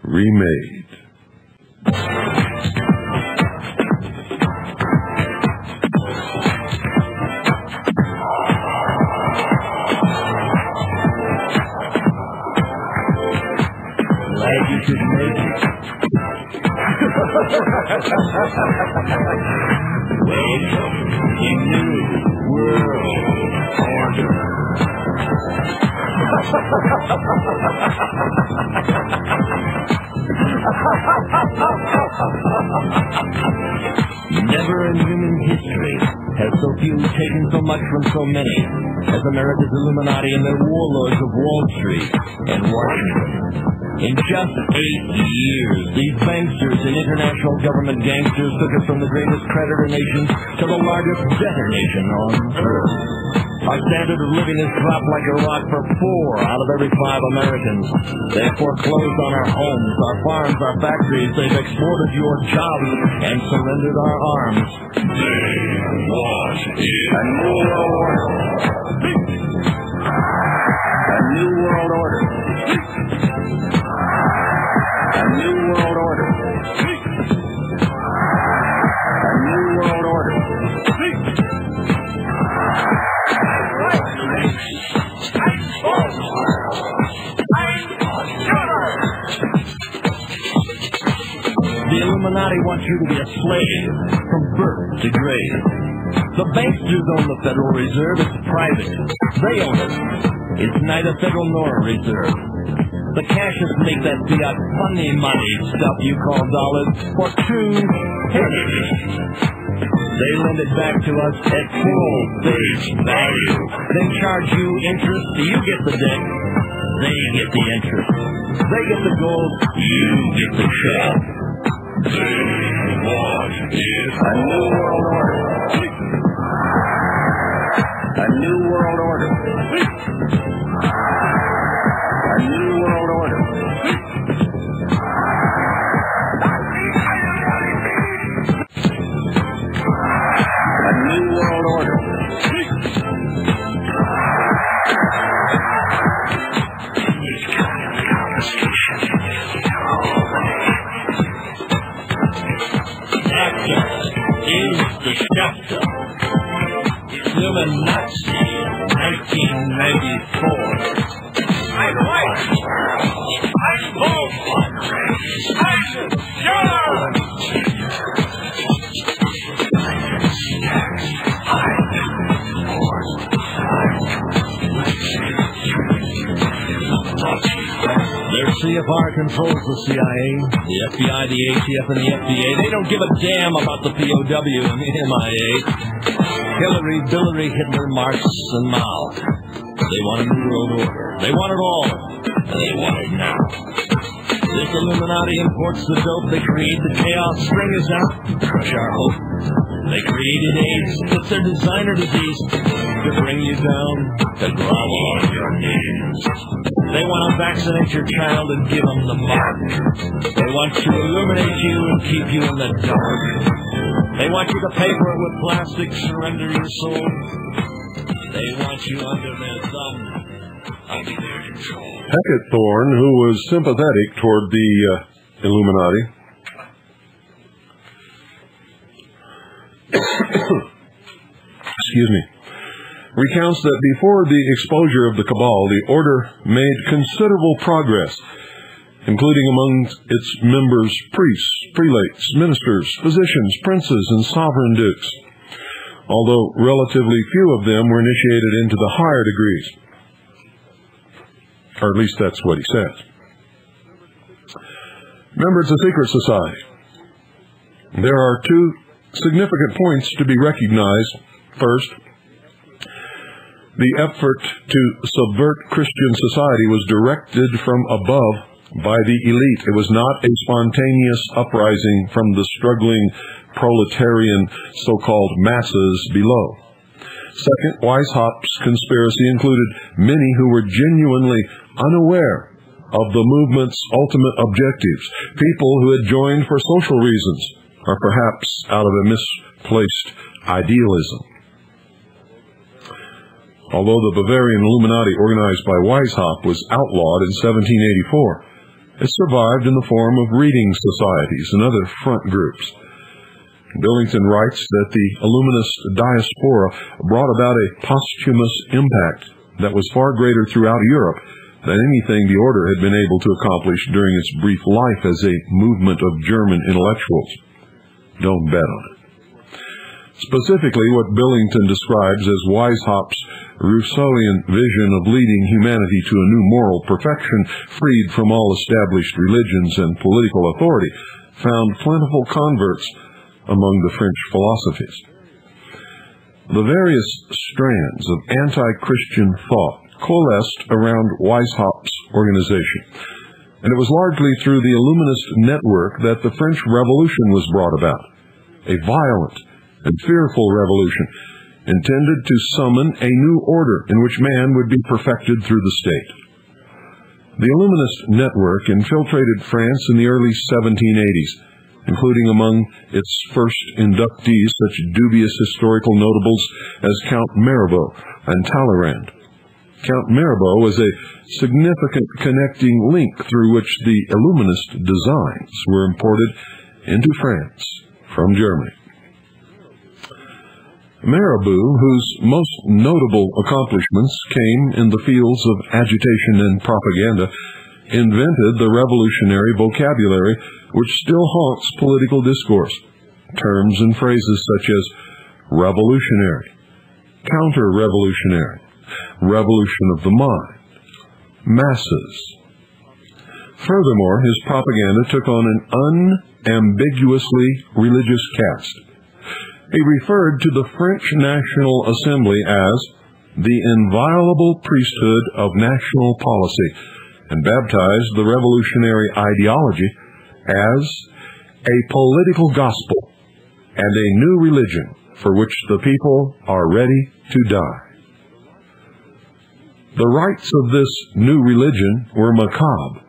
remade.
Glad you could make it. Welcome to New World Order. so few, taking so much from so many, as America's Illuminati and their warlords of Wall Street and Washington. In just 8 years, these banksters and international government gangsters took us from the greatest creditor nation to the largest debtor nation on earth. Our standard of living has dropped like a rock for 4 out of every 5 Americans. They have foreclosed on our homes, our farms, our factories. They've exported your jobs and surrendered our arms.
They want it.
A new world order. A new world order. A new world order. A new world order. The Illuminati wants you to be a slave from birth to grave. The banksters own the Federal Reserve. It's private. They own it. It's neither federal nor a reserve. The cashiers make that fiat funny money stuff you call dollars for 2 pennies. They lend it back to us at full face value. Then charge you interest. You get the debt. They get the interest. They get the gold. You get the check.
They want it.
A new world order. A new world order. A new world order. A new world order. Is the chapter Illuminati 1994. I'm right. I'm both. I'm sure. Their CFR controls the CIA, the FBI, the ATF, and the FDA. They don't give a damn about the POW and the MIA. Hillary, Billary, Hitler, Marx, and Mao. They want a new world order. They want it all. And they want it now. This Illuminati imports the dope. They create the chaos. Spring is out. Crush our hope. They created AIDS. It's their designer disease. To bring you down, to grovel on your knees. They want to vaccinate your child and give them the mark. They want to illuminate you and keep you in the dark. They want you to pay for it with plastic, surrender your soul. They want you under their thumb, under their control.
Hackett Thorne, who was sympathetic toward the Illuminati, excuse me, recounts that before the exposure of the cabal, the order made considerable progress, including among its members priests, prelates, ministers, physicians, princes, and sovereign dukes, although relatively few of them were initiated into the higher degrees. Or at least that's what he says. Remember, it's a secret society. There are 2 significant points to be recognized. First, the effort to subvert Christian society was directed from above by the elite. It was not a spontaneous uprising from the struggling proletarian so-called masses below. Second, Weishaupt's conspiracy included many who were genuinely unaware of the movement's ultimate objectives, people who had joined for social reasons, or perhaps out of a misplaced idealism. Although the Bavarian Illuminati organized by Weishaupt was outlawed in 1784, it survived in the form of reading societies and other front groups. Billington writes that the Illuminist diaspora brought about a posthumous impact that was far greater throughout Europe than anything the order had been able to accomplish during its brief life as a movement of German intellectuals. Don't bet on it. Specifically, what Billington describes as Weishaupt's Rousseauian vision of leading humanity to a new moral perfection, freed from all established religions and political authority, found plentiful converts among the French philosophies. The various strands of anti-Christian thought coalesced around Weishaupt's organization, and it was largely through the Illuminist network that the French Revolution was brought about, a violent and fearful revolution intended to summon a new order in which man would be perfected through the state. The Illuminist network infiltrated France in the early 1780s, including among its first inductees such dubious historical notables as Count Mirabeau and Talleyrand. Count Mirabeau was a significant connecting link through which the Illuminist designs were imported into France from Germany. Mirabeau, whose most notable accomplishments came in the fields of agitation and propaganda, invented the revolutionary vocabulary which still haunts political discourse. Terms and phrases such as revolutionary, counter-revolutionary, revolution of the mind, masses. Furthermore, his propaganda took on an unambiguously religious cast. He referred to the French National Assembly as the inviolable priesthood of national policy, and baptized the revolutionary ideology as a political gospel and a new religion for which the people are ready to die. The rites of this new religion were macabre.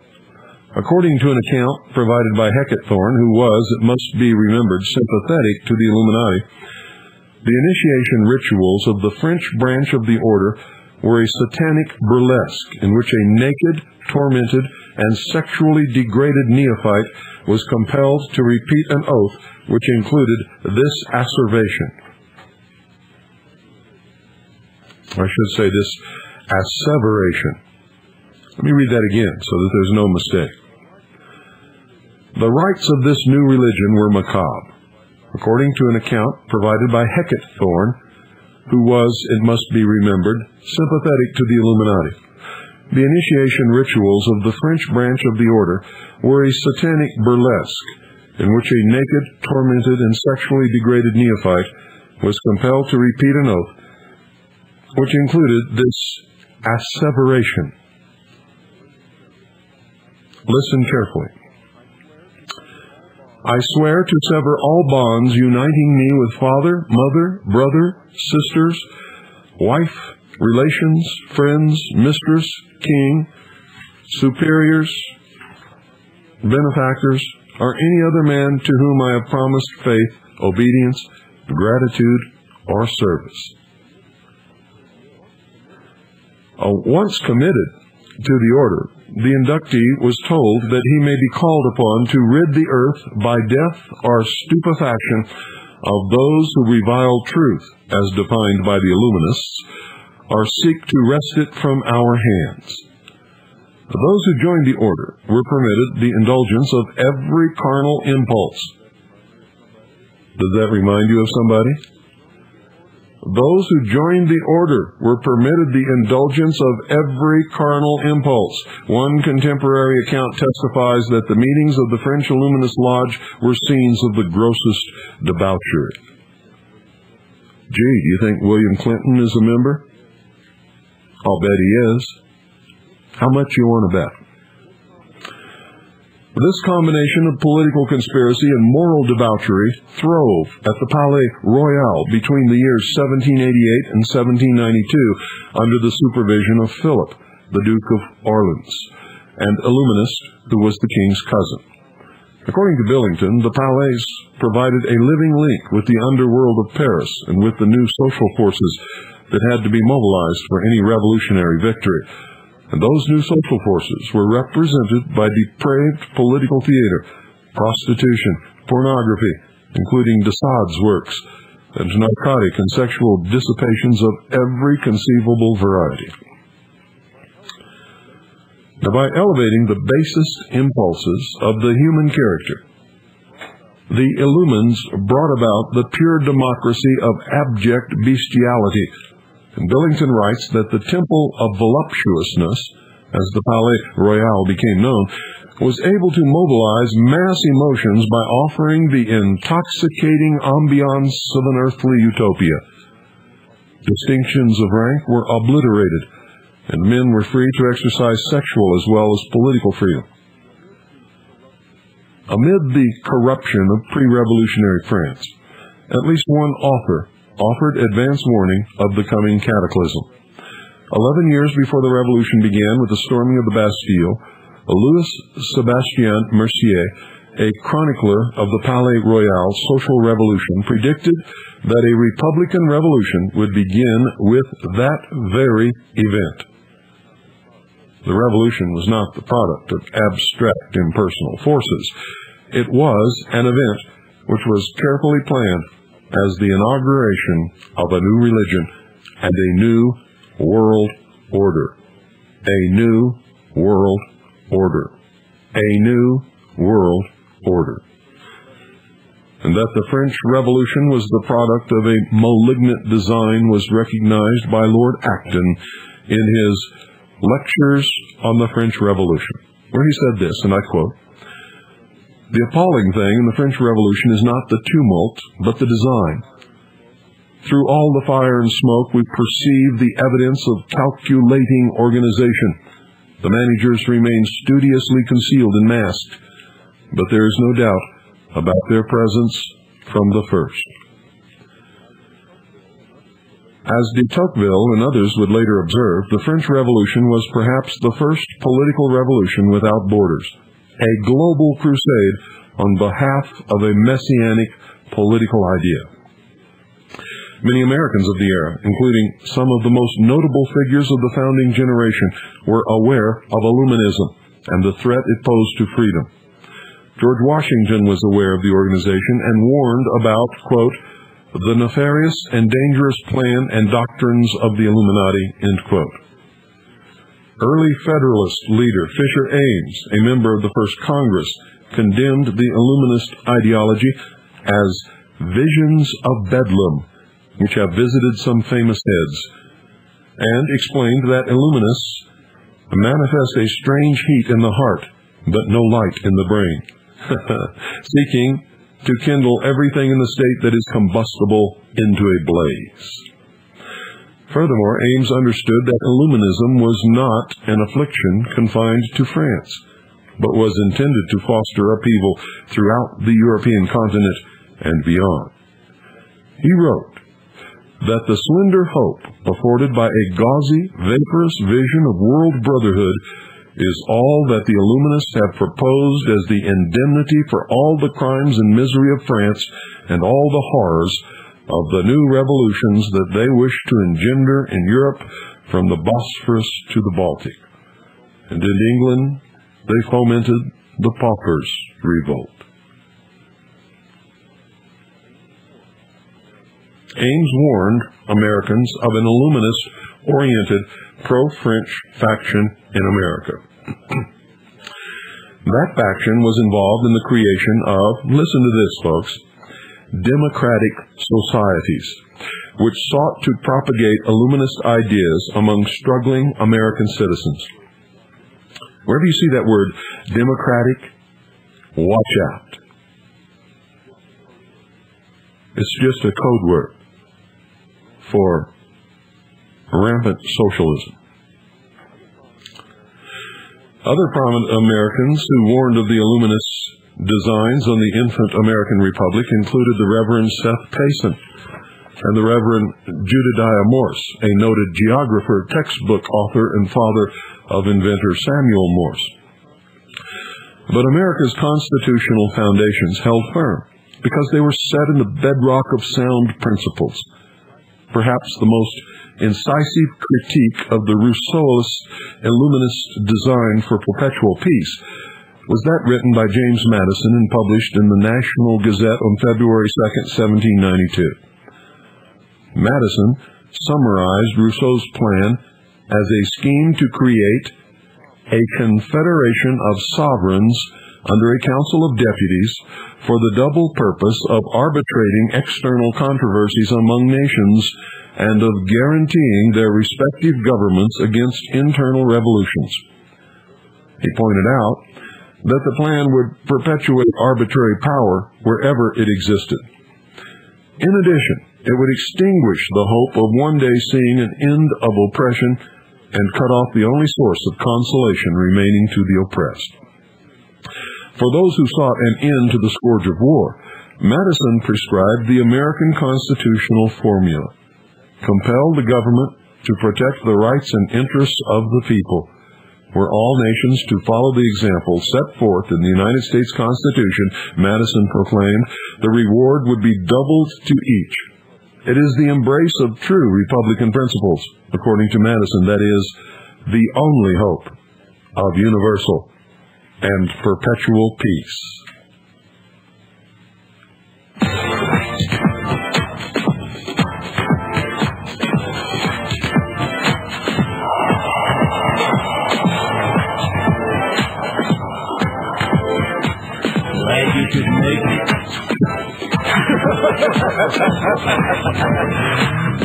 According to an account provided by Hecketthorn, who was, it must be remembered, sympathetic to the Illuminati, the initiation rituals of the French branch of the order were a satanic burlesque in which a naked, tormented, and sexually degraded neophyte was compelled to repeat an oath which included this asseveration. I should say this asseveration. Let me read that again so that there's no mistake. The rites of this new religion were macabre, according to an account provided by Hecketthorn, who was, it must be remembered, sympathetic to the Illuminati. The initiation rituals of the French branch of the order were a satanic burlesque in which a naked, tormented, and sexually degraded neophyte was compelled to repeat an oath which included this asseveration. Listen carefully. I swear to sever all bonds uniting me with father, mother, brother, sisters, wife, relations, friends, mistress, king, superiors, benefactors, or any other man to whom I have promised faith, obedience, gratitude, or service. Once committed to the order, the inductee was told that he may be called upon to rid the earth by death or stupefaction of those who revile truth, as defined by the Illuminists, or seek to wrest it from our hands. Those who joined the order were permitted the indulgence of every carnal impulse. Does that remind you of somebody? Those who joined the order were permitted the indulgence of every carnal impulse. One contemporary account testifies that the meetings of the French Illuminist Lodge were scenes of the grossest debauchery. Gee, do you think William Clinton is a member? I'll bet he is. How much you want to bet? This combination of political conspiracy and moral debauchery throve at the Palais Royal between the years 1788 and 1792 under the supervision of Philip, the Duke of Orleans, an Illuminist who was the king's cousin. According to Billington, the Palais provided a living link with the underworld of Paris and with the new social forces that had to be mobilized for any revolutionary victory. And those new social forces were represented by depraved political theater, prostitution, pornography, including de Sade's works, and narcotic and sexual dissipations of every conceivable variety. Now, by elevating the basest impulses of the human character, the Illumines brought about the pure democracy of abject bestiality. And Billington writes that the Temple of Voluptuousness, as the Palais Royal became known, was able to mobilize mass emotions by offering the intoxicating ambiance of an earthly utopia. Distinctions of rank were obliterated, and men were free to exercise sexual as well as political freedom. Amid the corruption of pre-revolutionary France, at least one author offered advance warning of the coming cataclysm. 11 years before the revolution began with the storming of the Bastille, Louis Sébastien Mercier, a chronicler of the Palais Royal social revolution, predicted that a Republican revolution would begin with that very event. The revolution was not the product of abstract impersonal forces. It was an event which was carefully planned as the inauguration of a new religion and a new world order. A new world order. A new world order. And that the French Revolution was the product of a malignant design was recognized by Lord Acton in his Lectures on the French Revolution, where he said this, and I quote, "The appalling thing in the French Revolution is not the tumult, but the design. Through all the fire and smoke, we perceive the evidence of calculating organization. The managers remain studiously concealed and masked, but there is no doubt about their presence from the first." As de Tocqueville and others would later observe, the French Revolution was perhaps the first political revolution without borders, a global crusade on behalf of a messianic political idea. Many Americans of the era, including some of the most notable figures of the founding generation, were aware of Illuminism and the threat it posed to freedom. George Washington was aware of the organization and warned about, quote, "the nefarious and dangerous plan and doctrines of the Illuminati," end quote. Early Federalist leader Fisher Ames, a member of the First Congress, condemned the Illuminist ideology as visions of Bedlam, which have visited some famous heads, and explained that Illuminists manifest a strange heat in the heart, but no light in the brain, seeking to kindle everything in the state that is combustible into a blaze. Furthermore, Ames understood that Illuminism was not an affliction confined to France, but was intended to foster upheaval throughout the European continent and beyond. He wrote that the slender hope afforded by a gauzy, vaporous vision of world brotherhood is all that the Illuminists have proposed as the indemnity for all the crimes and misery of France and all the horrors of the new revolutions that they wish to engender in Europe from the Bosphorus to the Baltic. And in England, they fomented the Paupers' Revolt. Ames warned Americans of an Illuminist-oriented pro-French faction in America. That faction was involved in the creation of, listen to this, folks, democratic societies, which sought to propagate Illuminist ideas among struggling American citizens. Wherever you see that word, democratic, watch out. It's just a code word for rampant socialism. Other prominent Americans who warned of the Illuminists' designs on the infant American Republic included the Reverend Seth Payson and the Reverend Judediah Morse, a noted geographer, textbook author, and father of inventor Samuel Morse. But America's constitutional foundations held firm because they were set in the bedrock of sound principles. Perhaps the most incisive critique of the Rousseauist Illuminist design for perpetual peace was that written by James Madison and published in the National Gazette on February 2, 1792. Madison summarized Rousseau's plan as a scheme to create a confederation of sovereigns under a council of deputies for the double purpose of arbitrating external controversies among nations and of guaranteeing their respective governments against internal revolutions. He pointed out that the plan would perpetuate arbitrary power wherever it existed. In addition, It would extinguish the hope of one day seeing an end of oppression and cut off the only source of consolation remaining to the oppressed. For those who sought an end to the scourge of war, Madison prescribed the American constitutional formula: compel the government to protect the rights and interests of the people. Were all nations to follow the example set forth in the United States Constitution, Madison proclaimed, the reward would be doubled to each. It is the embrace of true Republican principles, according to Madison, that is the only hope of universal and perpetual peace.
Glad you could make it.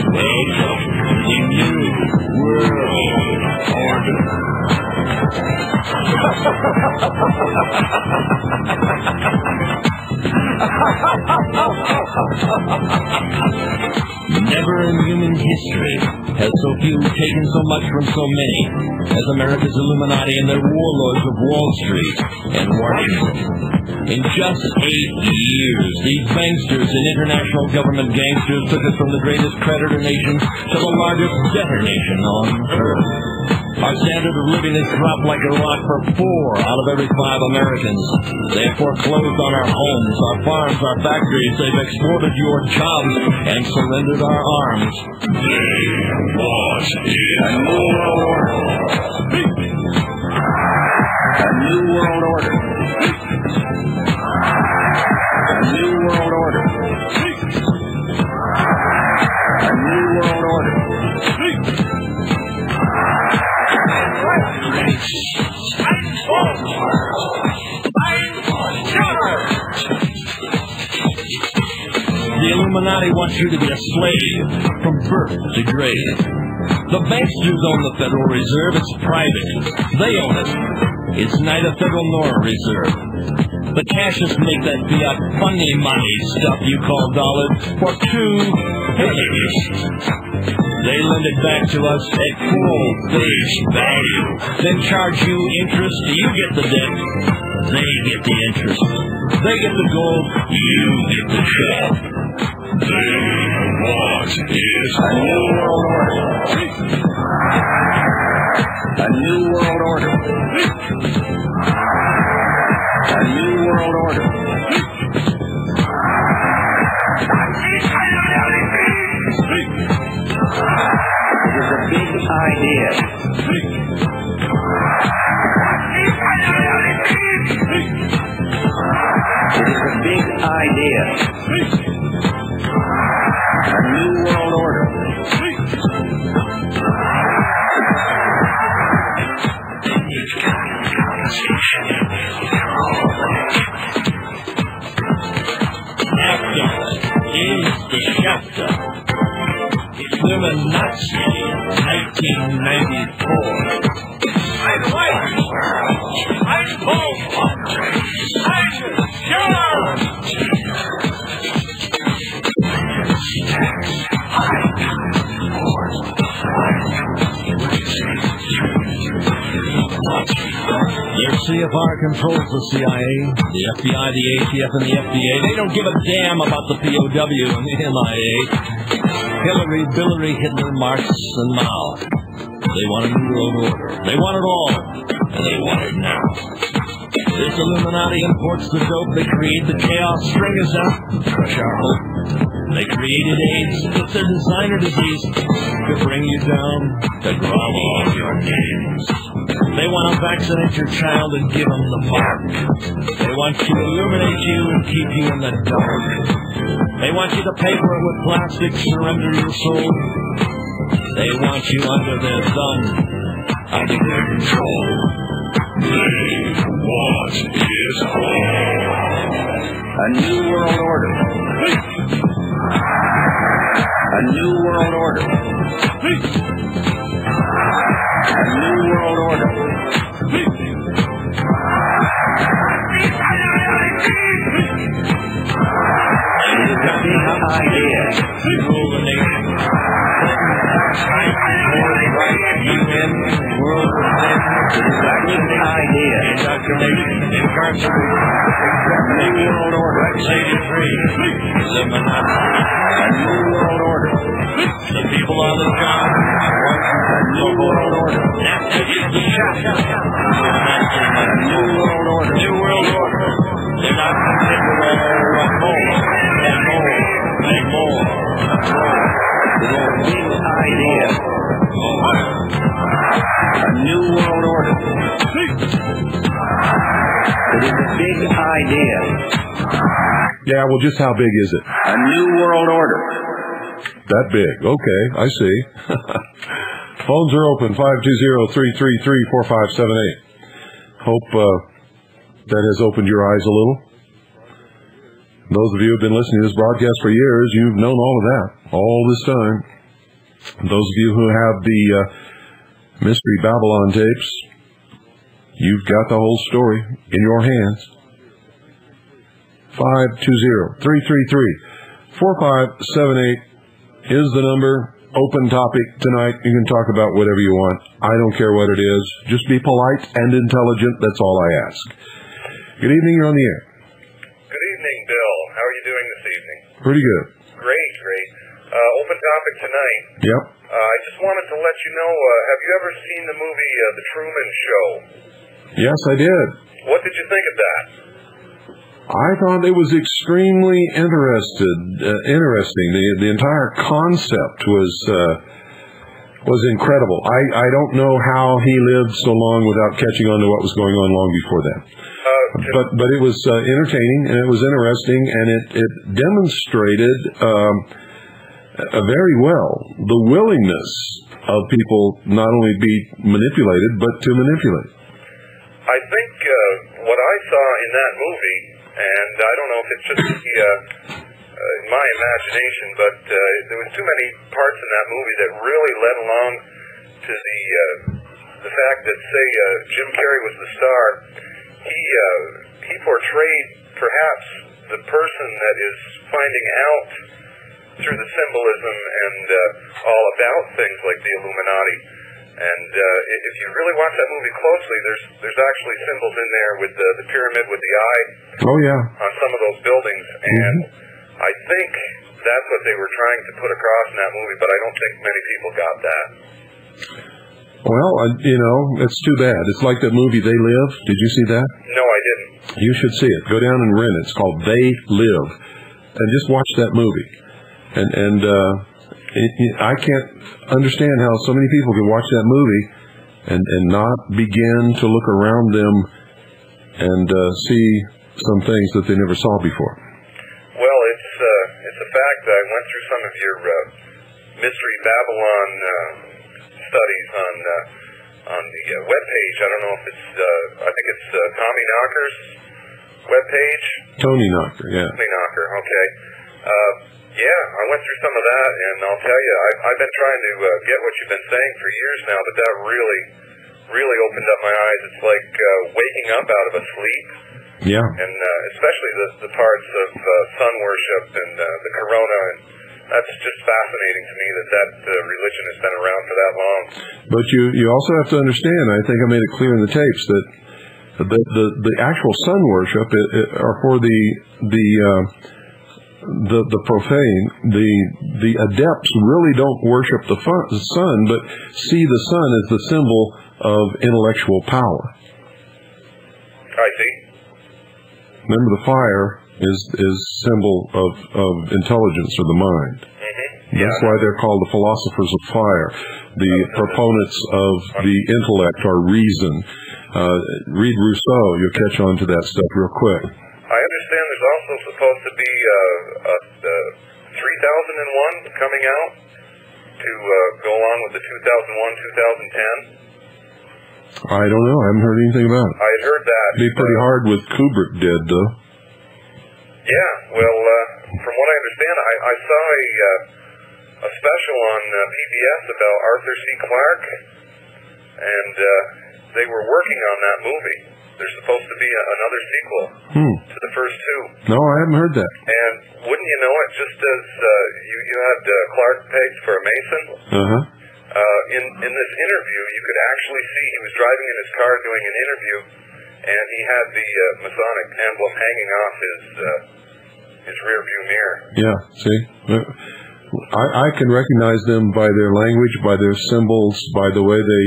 Welcome to the new world order. Never in human history has so few taken so much from so many as America's Illuminati and their warlords of Wall Street and Washington. In just 8 years, these banksters and international government gangsters took us from the greatest creditor nation to the largest debtor nation on earth. Our standard of living has dropped like a rock for 4 out of every 5 Americans. They have foreclosed on our homes, our farms, our factories. They've exported your jobs and surrendered our arms.
They want it.
A new world order. A new world order. A new world order. A new world order. The Illuminati wants you to be a slave from birth to grave. The banksters own the Federal Reserve. It's private. They own it. It's neither federal nor a reserve. The cashists make that fiat funny money stuff you call dollars for 2 pennies. They lend it back to us at full face value, then charge you interest. You get the debt. They get the interest. They get the gold. You get the shell.
They want it.
A new world order. A new world order. A new world order. It is a big idea. It is a big idea. A new world order. NAFTA is the chapter. Illuminati, 1994. I'm white. I'm bold. I'm sure. Their CFR controls the CIA, the FBI, the ATF, and the FDA. They don't give a damn about the POW and the MIA. Hillary, Billary, Hitler, Marx, and Mao. They want a new world order. They want it all, and they want it now. This Illuminati imports the dope. They create the chaos, string us out, crush our hope. They created AIDS. It's their designer disease to bring you down, to grovel on your knees. They want to vaccinate your child and give them the mark. They want to illuminate you and keep you in the dark. They want you to pay for it with plastic, surrender your soul. They want you under their thumb, under their control.
They want it all.
A new world order. A new world order. A new world order. It is a big idea. That's the idea. Indoctrination, incarceration, accepting world order, vexation-free, Illuminati, a new world order. The people on the job want the world order. After the shot, a new world order. New world order. They're not content with all more and more and more. The big idea. A new world order. It is a big idea.
Yeah, well, just how big is it?
A new world order.
That big. Okay, I see. Phones are open, 520-333-4578. Hope that has opened your eyes a little. Those of you who have been listening to this broadcast for years, you've known all of that, all this time. Those of you who have the Mystery Babylon tapes, you've got the whole story in your hands. 520-333-4578 is the number. Open topic tonight. You can talk about whatever you want. I don't care what it is. Just be polite and intelligent. That's all I ask. Good evening. You're on the air.
Good evening, Bill. How are you doing this evening?
Pretty good.
Great. Open topic tonight.
Yep.
I just wanted to let you know, have you ever seen the movie The Truman Show?
Yes, I did.
What did you think of that?
I thought it was extremely interesting. The entire concept was incredible. I don't know how he lived so long without catching on to what was going on long before that. But it was entertaining, and it was interesting, and it demonstrated very well the willingness of people not only be manipulated, but to manipulate.
I think what I saw in that movie, and I don't know if it's just in my imagination, but there was too many parts in that movie that really led along to the fact that, say, Jim Carrey was the star. He portrayed perhaps the person that is finding out through the symbolism and all about things like the Illuminati. And if you really watch that movie closely, there's actually symbols in there with the pyramid with the eye.
Oh, yeah.
On some of those buildings. And I think that's what they were trying to put across in that movie, but I don't think many people got that.
Well, it's too bad. It's like that movie, They Live. Did you see that?
No, I didn't.
You should see it. Go down and rent it. It's called They Live. And just watch that movie. And I can't understand how so many people can watch that movie and not begin to look around them and see some things that they never saw before.
Well, it's a fact. I went through some of your Mystery Babylon studies on the webpage. I don't know if it's I think it's Tommy Knocker's webpage.
Tony Knocker, yeah.
Tony Knocker, okay. Yeah, I went through some of that, and I'll tell you, I've been trying to get what you've been saying for years now, but that really opened up my eyes. It's like waking up out of a sleep.
Yeah.
And especially the parts of sun worship and the corona, and that's just fascinating to me that religion has been around for that long. But
you also have to understand, I think I made it clear in the tapes, that the actual sun worship are for the profane. The adepts really don't worship the sun, but see the sun as the symbol of intellectual power.
I see.
Remember, the fire is symbol of intelligence or the mind. Mm-hmm. That's why they're called the philosophers of fire, the proponents of the intellect or reason. Read Rousseau, you'll catch on to that stuff real quick.
I understand there's also supposed to be 3001 coming out to go along with the 2001-2010.
I don't know. I haven't heard anything about it.
I had heard that.
It'd be pretty hard with Kubrick dead, though.
Yeah, well, from what I understand, I saw a special on PBS about Arthur C. Clarke, and they were working on that movie. There's supposed to be another sequel to the first two.
No, I haven't heard that.
And wouldn't you know it, just as you had Clarke pegged for a Mason, In this interview, you could actually see he was driving in his car doing an interview, and he had the Masonic emblem hanging off his rear view mirror.
Yeah, see? I can recognize them by their language, by their symbols, by the way they,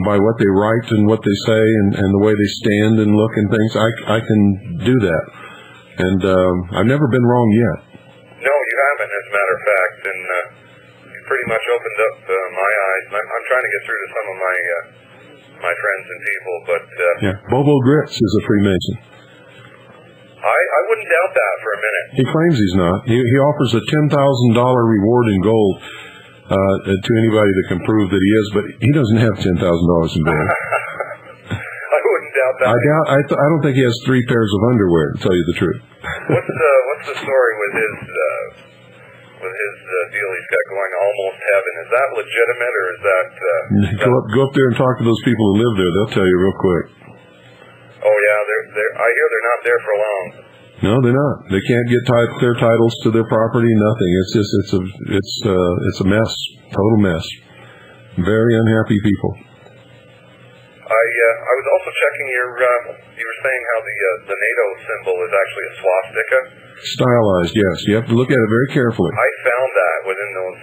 by what they write and what they say, and the way they stand and look and things. I can do that. And I've never been wrong yet.
No, you haven't, as a matter of fact. And you pretty much opened up my eyes. I'm trying to get through to some of my friends and people, but...
yeah, Bobo Grits is a Freemason.
I wouldn't doubt that for a minute.
He claims he's not. He offers a $10,000 reward in gold to anybody that can prove that he is, but he doesn't have $10,000 in gold.
I wouldn't doubt that.
I don't think he has 3 pairs of underwear, to tell you the truth.
What's the story with his deal he's got going, almost heaven? Is that legitimate, or is that...
Go up there and talk to those people who live there. They'll tell you real quick.
Oh yeah, I hear they're not there for long.
No, they're not. They can't get their titles to their property. Nothing. It's a mess. Total mess. Very unhappy people.
I was also checking you were saying how the NATO symbol is actually a swastika.
Stylized, yes. You have to look at it very carefully.
I found that within those.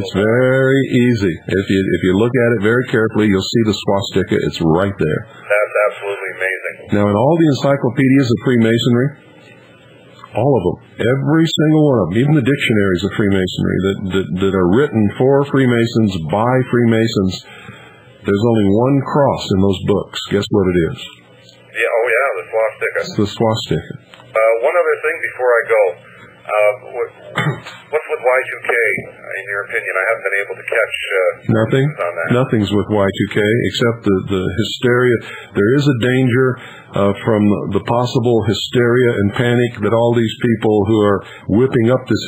It's very easy. If you look at it very carefully, you'll see the swastika. It's right there.
That's absolutely amazing.
Now, in all the encyclopedias of Freemasonry, all of them, every single one of them, even the dictionaries of Freemasonry that are written for Freemasons by Freemasons, there's only one cross in those books. Guess what it is?
Yeah, oh yeah, the swastika.
It's the swastika.
One other thing before I go. What's with Y2K, in your opinion? I haven't been able to catch
nothing
on that.
Nothing's with Y2K except the hysteria. There is a danger from the possible hysteria and panic that all these people who are whipping up this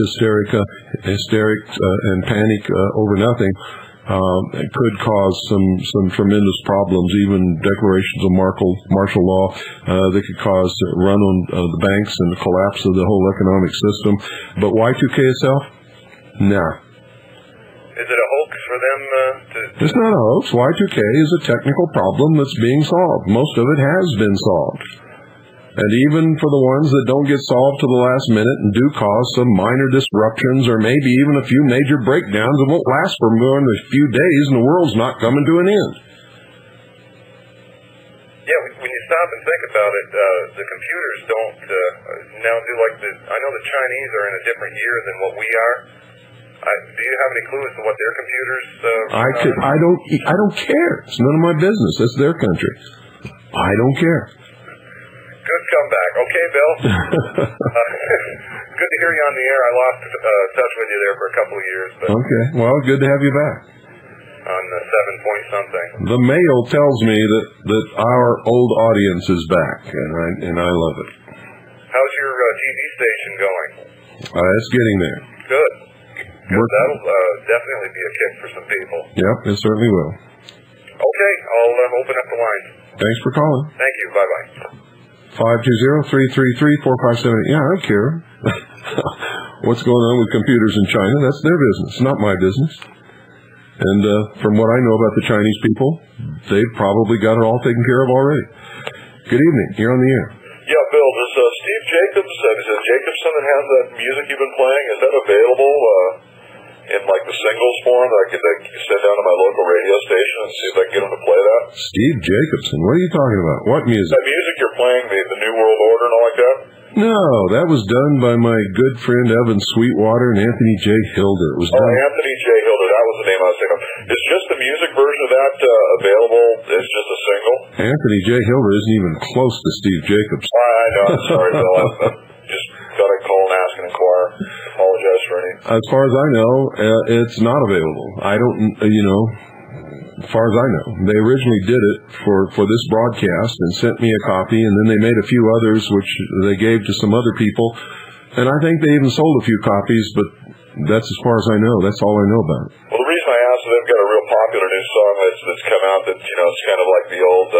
hysterics and panic over nothing could cause some tremendous problems, even declarations of martial law that could cause a run on the banks and the collapse of the whole economic system. But Y2K itself? Nah.
Is it a hoax for them to...
It's not a hoax. Y2K is a technical problem that's being solved. Most of it has been solved. And even for the ones that don't get solved to the last minute and do cause some minor disruptions or maybe even a few major breakdowns, it won't last for more than a few days and the world's not coming to an end.
Yeah, when you stop and think about it, the computers don't now do like I know the Chinese are in a different year than what we are. Do you have any clue as to what their computers
I don't care. It's none of my business. It's their country. I don't care.
Good comeback. Okay, Bill. Good to hear you on the air. I lost touch with you there for a couple of years. But
okay. Well, good to have you back.
On the 7-point-something.
The mail tells me that our old audience is back, and I love it.
How's your TV station going?
It's getting there.
Good. That'll definitely be a kick for some people.
Yep, it certainly will.
Okay, I'll open up the lines.
Thanks for calling.
Thank you. Bye-bye.
520-333-4578. Yeah, I don't care. What's going on with computers in China? That's their business, not my business. And from what I know about the Chinese people, they've probably got it all taken care of already. Good evening. You're on the air.
Yeah, Bill, this Steve Jacobs, is it Jacobson that has that music you've been playing? Is that available in like the singles form that I could send down to my local radio station and see if I can get them to play that?
Steve Jacobson? What are you talking about? What music?
That music you're playing, the New World Order and all like that?
No, that was done by my good friend Evan Sweetwater and Anthony J. Hilder. It was done.
Anthony J. Hilder, that was the name I was thinking of. Is just the music version of that available? It's just a single?
Anthony J. Hilder isn't even close to Steve Jacobs.
I know, I'm sorry, Bill. I just thought I'd call and ask and inquire. Apologize for any.
As far as I know, it's not available. I don't, as far as I know. They originally did it for this broadcast and sent me a copy, and then they made a few others, which they gave to some other people. And I think they even sold a few copies, but that's as far as I know. That's all I know about it.
Well, the reason I asked is they've got a real popular new song that's come out that, it's kind of like the old,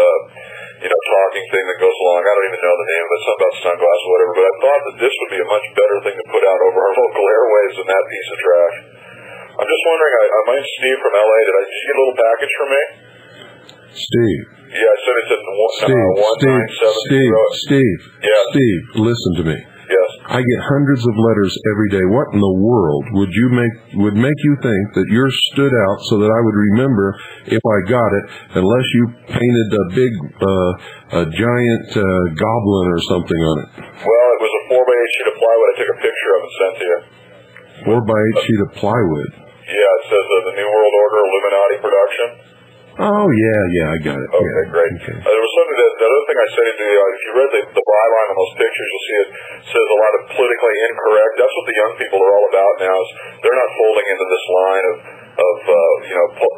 talking thing that goes along. I don't even know the name of it. Something about sunglasses or whatever, but I thought that this would be a much better thing to put out over our local airwaves than that piece of trash. I'm just wondering, my name's Steve from LA. Did you get a little package from me?
Steve.
Yeah, I said it's in
Steve.
Yeah.
Steve, listen to me.
Yes.
I get hundreds of letters every day. What in the world would make you think that yours stood out so that I would remember if I got it, unless you painted a giant goblin or something on it?
Well, it was a 4x8 sheet of plywood. I took a picture of it and sent to you.
4x8 sheet of plywood.
Yeah, it says the New World Order Illuminati production.
Oh, yeah, I got it.
Okay,
yeah.
great.
Okay.
There was something the other thing I said to you, if you read the byline on those pictures, you'll see it says a lot of politically incorrect. That's what the young people are all about now, is they're not folding into this line of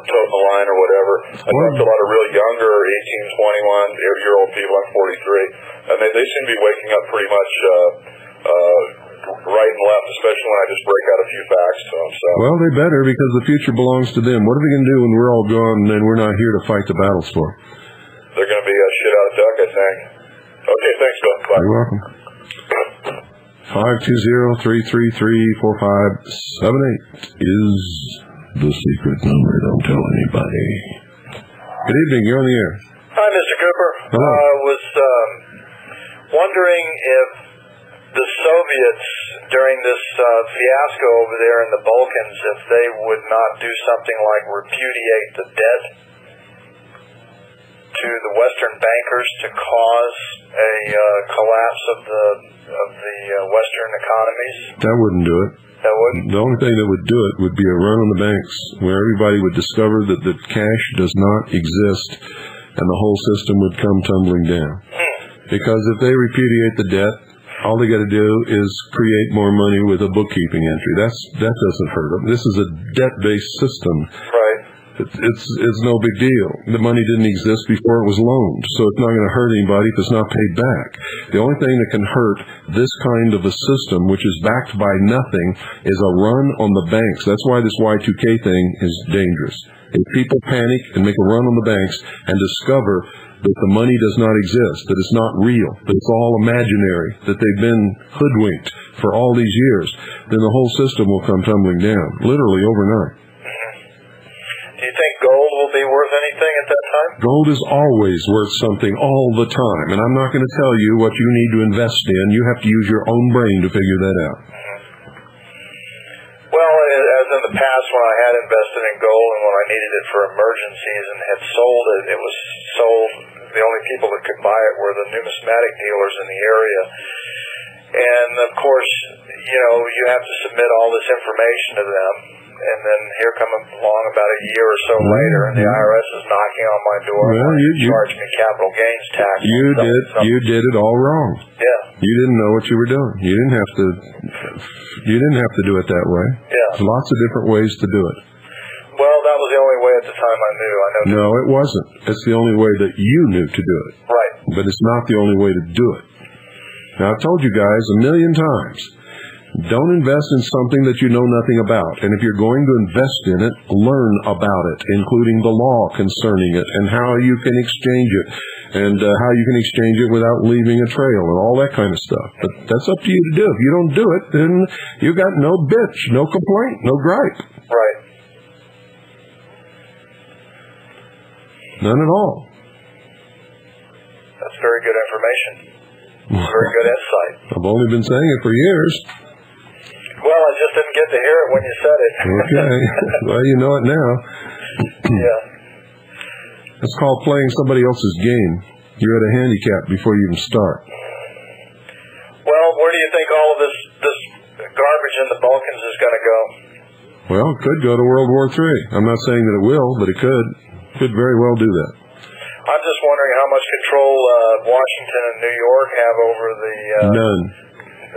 toting the line or whatever. I talked to a lot of real younger, 18, 21-year-old people, I'm 43, and they seem to be waking up pretty much right and left, especially when I just break out a few facts to them. So.
Well, they better, because the future belongs to them. What are they going to do when we're all gone and we're not here to fight the battles for?
They're going to be shit out of duck, I think. Okay, thanks, Bill. Bye.
You're welcome. 520-333-4578 is the secret number. Don't tell anybody. Good evening. You're on the air.
Hi, Mr. Cooper.
Hello.
I was wondering if the Soviets, during this fiasco over there in the Balkans, if they would not do something like repudiate the debt to the Western bankers to cause a collapse of the Western economies.
That wouldn't do it.
That wouldn't?
The only thing that would do it would be a run on the banks, where everybody would discover that cash does not exist, and the whole system would come tumbling down. Because if they repudiate the debt, all they got to do is create more money with a bookkeeping entry. That doesn't hurt them. This is a debt-based system.
Right.
It's no big deal. The money didn't exist before it was loaned, so it's not going to hurt anybody if it's not paid back. The only thing that can hurt this kind of a system, which is backed by nothing, is a run on the banks. That's why this Y2K thing is dangerous. If people panic and make a run on the banks and discover that the money does not exist, that it's not real, that it's all imaginary, that they've been hoodwinked for all these years, then the whole system will come tumbling down, literally overnight.
Do you think gold will be worth anything at that time?
Gold is always worth something all the time, and I'm not going to tell you what you need to invest in. You have to use your own brain to figure that out.
Well, as in the past when I had invested in gold and when I needed it for emergencies and had sold it, it was sold. The only people that could buy it were the numismatic dealers in the area. And, of course, you have to submit all this information to them. And then here come along about a year or so later, and the IRS is knocking on my door and charge me capital gains tax.
You did it all wrong.
Yeah.
You didn't know what you were doing. You didn't have to do it that way.
Yeah.
There's lots of different ways to do it.
Well, that was the only way at the time I knew.
No, it wasn't. It's the only way that you knew to do it.
Right.
But it's not the only way to do it. Now, I've told you guys a million times, don't invest in something that you know nothing about. And if you're going to invest in it, learn about it, including the law concerning it and how you can exchange it and how you can exchange it without leaving a trail and all that kind of stuff. But that's up to you to do. If you don't do it, then you got no bitch, no complaint, no gripe.
Right.
None at all.
That's very good information. Very good insight.
I've only been saying it for years.
Well, I just didn't get to hear it when you said it.
Okay. Well, you know it now.
Yeah.
It's called playing somebody else's game. You're at a handicap before you even start.
Well, where do you think all of this garbage in the Balkans is going to go?
Well, it could go to World War III. I'm not saying that it will, but it could. Could very well do that.
I'm just wondering how much control Washington and New York have over
None.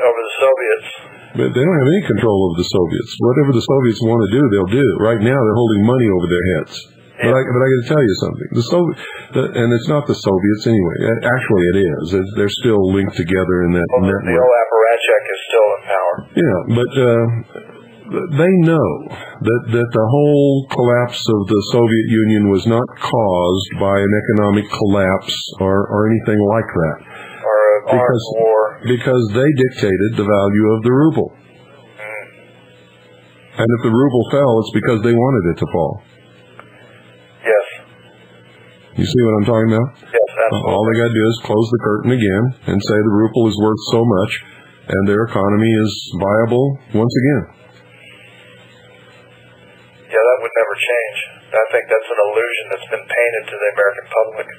Over the Soviets.
But they don't have any control over the Soviets. Whatever the Soviets want to do, they'll do. Right now, they're holding money over their heads. Yeah. But I got to tell you something. And it's not the Soviets anyway. Actually, it is. They're still linked together in that network.
The old apparatchik is still in power.
Yeah, but they know that the whole collapse of the Soviet Union was not caused by an economic collapse or anything like that.
Or an armed war.
Because they dictated the value of the ruble. And if the ruble fell, it's because they wanted it to fall.
Yes.
You see what I'm talking about?
Yes, absolutely.
All they got to do is close the curtain again and say the ruble is worth so much, and their economy is viable once again.
Yeah, that would never change. I think that's an illusion that's been painted to the American public,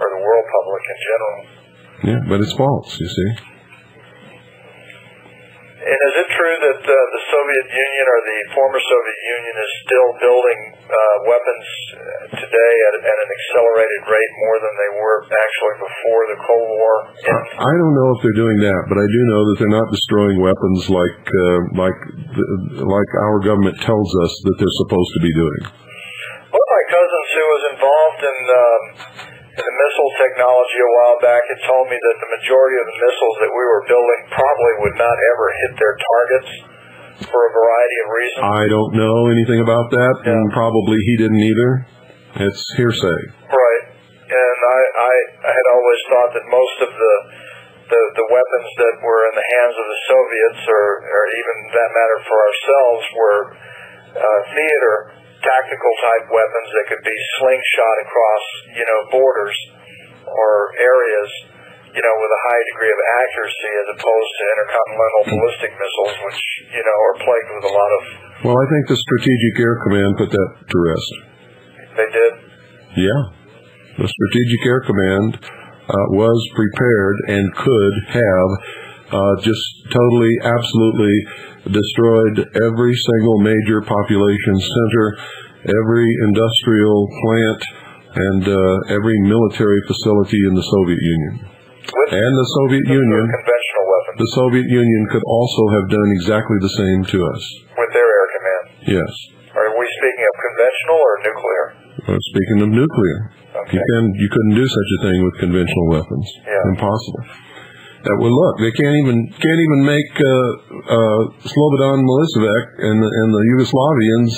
or the world public in general.
Yeah, but it's false, you see.
And is it true that the Soviet Union, or the former Soviet Union, is still building weapons today at an accelerated rate more than they were actually before the Cold War?
I don't know if they're doing that, but I do know that they're not destroying weapons like our government tells us that they're supposed to be doing.
One of my cousins who was involved in the missile technology a while back had told me that the majority of the missiles that we were building probably would not ever hit their targets for a variety of reasons.
I don't know anything about that, and probably he didn't either. It's hearsay.
Right. And I had always thought that most of the weapons that were in the hands of the Soviets, or even that matter for ourselves, were theater tactical type weapons that could be slingshot across, borders or areas, with a high degree of accuracy, as opposed to intercontinental ballistic missiles, which, are plagued with a lot of...
Well, I think the Strategic Air Command put that to rest.
They did?
Yeah. The Strategic Air Command was prepared and could have just totally, absolutely destroyed every single major population center, every industrial plant, and every military facility in the Soviet Union. And the Soviet Union,
conventional weapons.
The Soviet Union could also have done exactly the same to us.
With their air command?
Yes.
Are we speaking of conventional or nuclear?
Speaking of nuclear.
Okay.
You couldn't do such a thing with conventional weapons.
Yeah.
Impossible. Well, look, they can't even make Slobodan Milosevic and the Yugoslavians,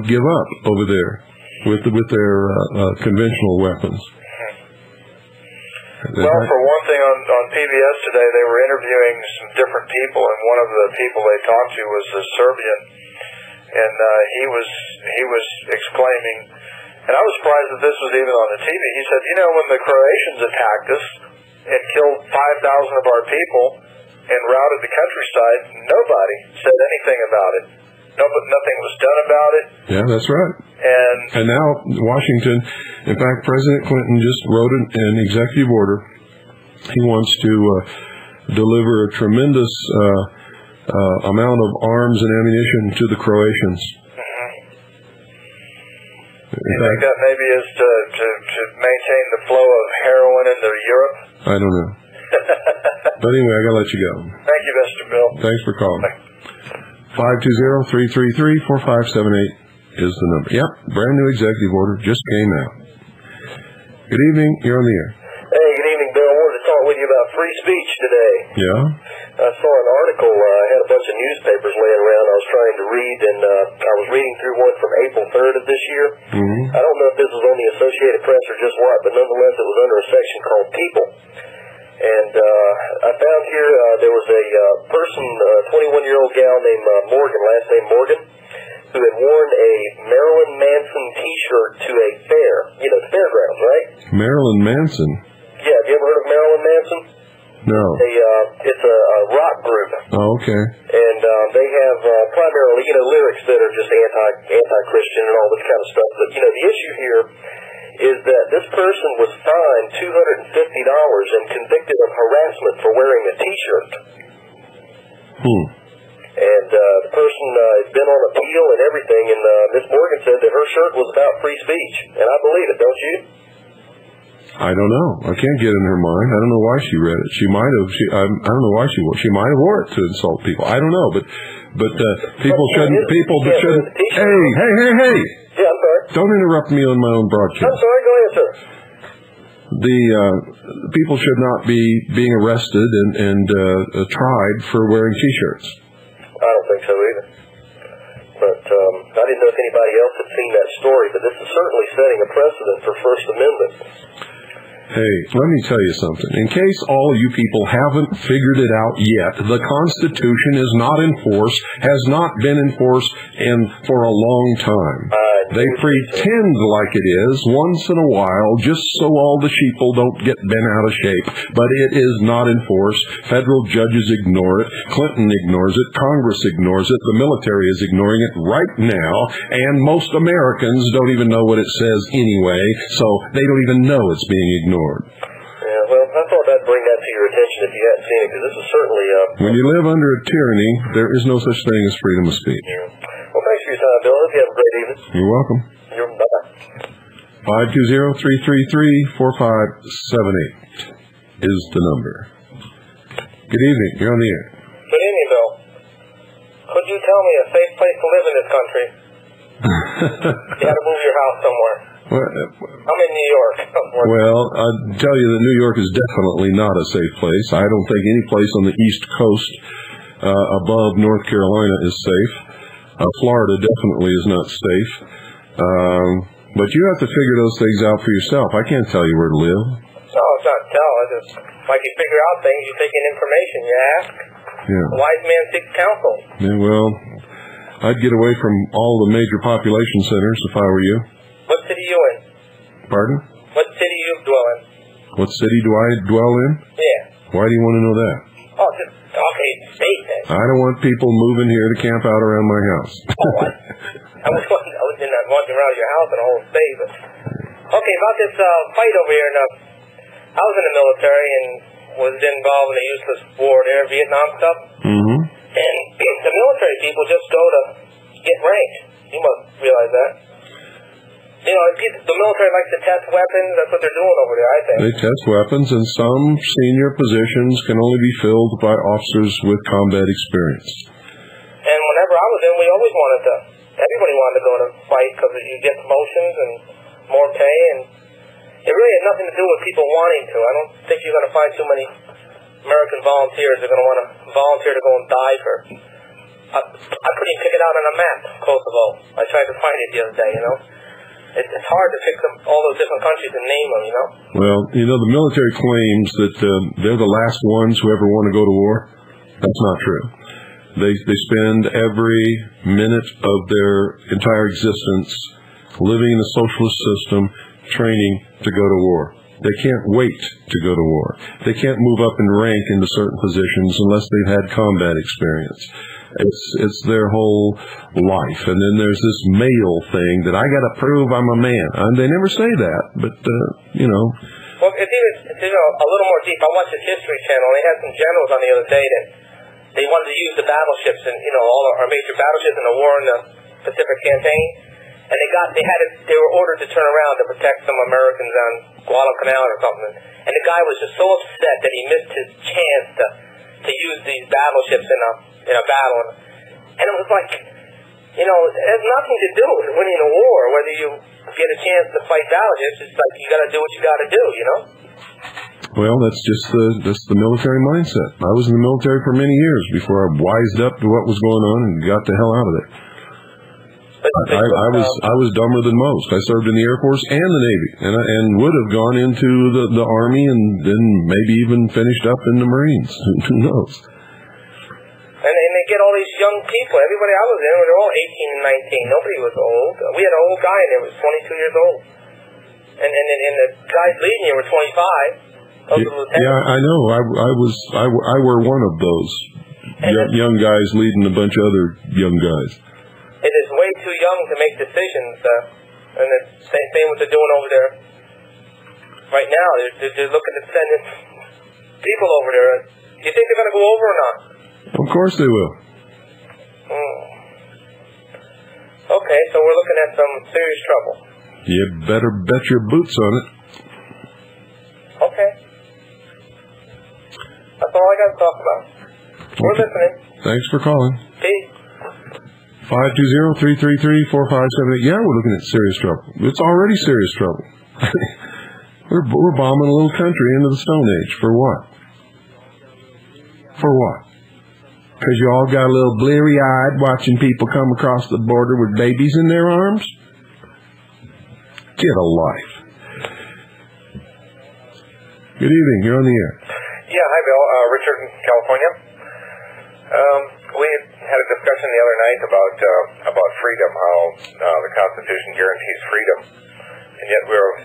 give up over there with their conventional weapons.
Well, for one thing, on PBS today, they were interviewing some different people, and one of the people they talked to was a Serbian, and he was exclaiming, and I was surprised that this was even on the TV. He said, when the Croatians attacked us and killed 5,000 of our people and routed the countryside, nobody said anything about it. Nothing was done about it.
Yeah, that's right.
And
now Washington, in fact, President Clinton just wrote an executive order. He wants to deliver a tremendous amount of arms and ammunition to the Croatians.
You think that maybe is to maintain the flow of heroin into Europe?
I don't know. But anyway, I got to let you go.
Thank you, Mr. Bill.
Thanks for calling. 520-333-4578 is the number. Yep, brand new executive order just came out. Good evening. You're on the air.
Hey, good evening, Bill. I wanted to talk with you about free speech today.
Yeah?
I saw an article. I had a bunch of newspapers laying around I was trying to read, and I was reading through one from April 3rd of this year.
Mm-hmm.
I don't know if this was on the Associated Press or just what, but nonetheless it was under a section called People. And I found here there was a person, a 21-year-old gal named Morgan, last name Morgan, who had worn a Marilyn Manson T-shirt to a fair, the fairgrounds, right?
Marilyn Manson?
Yeah, have you ever heard of Marilyn Manson?
No.
It's a rock group.
Oh, okay.
And they have primarily, lyrics that are just anti-Christian and all this kind of stuff. But, the issue here is that this person was fined $250 and convicted of harassment for wearing a T-shirt. And the person has been on appeal and everything, and Miss Morgan said that her shirt was about free speech. And I believe it, don't you?
I don't know. I can't get in her mind. I don't know why she read it. She might have. I don't know why she might have wore it to insult people. I don't know, but people shouldn't. People shouldn't. Hey!
Yeah, I'm sorry.
Don't interrupt me on my own broadcast.
I'm sorry. Go ahead, sir.
The people should not be being arrested and tried for wearing T-shirts.
I don't think so either. But I didn't know if anybody else had seen that story, but this is certainly setting a precedent for First Amendment.
Hey, let me tell you something. In case all you people haven't figured it out yet, the Constitution is not in force, has not been in force for a long time. They pretend like it is once in a while, just so all the sheeple don't get bent out of shape. But it is not in force. Federal judges ignore it. Clinton ignores it. Congress ignores it. The military is ignoring it right now. And most Americans don't even know what it says anyway, so they don't even know it's being ignored.
Yeah, well, I thought I'd bring that to your attention if you hadn't seen it, because this is certainly...
When you live under a tyranny, there is no such thing as freedom of speech.
Yeah. Well, thanks for your time, Bill. Hope you have a great evening.
You're welcome.
Bye-bye.
520-333-4578 is the number. Good evening. You're on the air.
Good evening, Bill. Could you tell me a safe place to live in this country? You had to move your house somewhere. I'm in New York.
Well, I'll tell you that New York is definitely not a safe place. I don't think any place on the East Coast above North Carolina is safe. Florida definitely is not safe. But you have to figure those things out for yourself. I can't tell you where to live.
No, it's not tell. It's just like you figure out things, you take in information, you ask.
Yeah.
A wise man seeks counsel.
Yeah, well, I'd get away from all the major population centers if I were you.
What city are you in?
Pardon?
What city you dwell in?
What city do I dwell in?
Yeah.
Why do you want to know that?
Oh, just, okay, state then.
I don't want people moving here to camp out around my house.
Oh, what? I was not walking around your house in the whole state, but... Okay, about this fight over here, I was in the military and was involved in a useless war there, Vietnam stuff. Mm-hmm. And the military people just go to get ranked. You must realize that. You know, the military likes to test weapons. That's what they're doing over there, I think.
They test weapons, and some senior positions can only be filled by officers with combat experience.
And whenever I was in, we always wanted to... Everybody wanted to go to fight because you get promotions and more pay, and it really had nothing to do with people wanting to. I don't think you're going to find too many American volunteers that are going to want to volunteer to go and die for... I couldn't even pick it out on a map, Kosovo. I tried to find it the other day, you know. It's hard to pick all those different countries and name them, you know.
Well, you know, the military claims that they're the last ones who ever want to go to war. That's not true. They spend every minute of their entire existence living in a socialist system, training to go to war. They can't wait to go to war. They can't move up in rank into certain positions unless they've had combat experience. It's their whole life. And then there's this male thing that I got to prove I'm a man. And they never say that, but, you know.
Well, it's even, you know, a little more deep. I watched the History Channel. They had some generals on the other day that they wanted to use the battleships and, you know, all our major battleships in the war in the Pacific campaign. And they were ordered to turn around to protect some Americans on Guadalcanal or something. And the guy was just so upset that he missed his chance to use these battleships in a battle. And it was like, you know, it has nothing to do with winning a war, whether you get a chance to fight battleships. It's like you got to do what you got to do, you know.
Well, that's the military mindset. I was in the military for many years before I wised up to what was going on and got the hell out of it. I was dumber than most. I served in the Air Force and the Navy, and would have gone into the Army and then maybe even finished up in the Marines. Who knows?
And they get all these young people. Everybody I was in, they're all 18 and 19. Nobody was old. We had an old guy in there who was 22 years old. And the guys leading you were 25.
Yeah, I know. I were one of those young guys leading a bunch of other young guys.
It is way too young to make decisions, and the same thing what they're doing over there right now. They're looking to send in people over there. Do you think they're going to go over or not?
Of course they will.
Okay, so we're looking at some serious trouble.
You better bet your boots on it.
Okay. That's all I got to talk about. We're listening.
Thanks for calling.
Peace.
520-333-4578. Yeah, we're looking at serious trouble. It's already serious trouble. we're bombing a little country into the Stone Age. For what? For what? Because you all got a little bleary-eyed watching people come across the border with babies in their arms? Get a life. Good evening. You're on the air.
Yeah, hi, Bill. Richard in California. We had a discussion the other night about freedom, how the Constitution guarantees freedom, and yet we were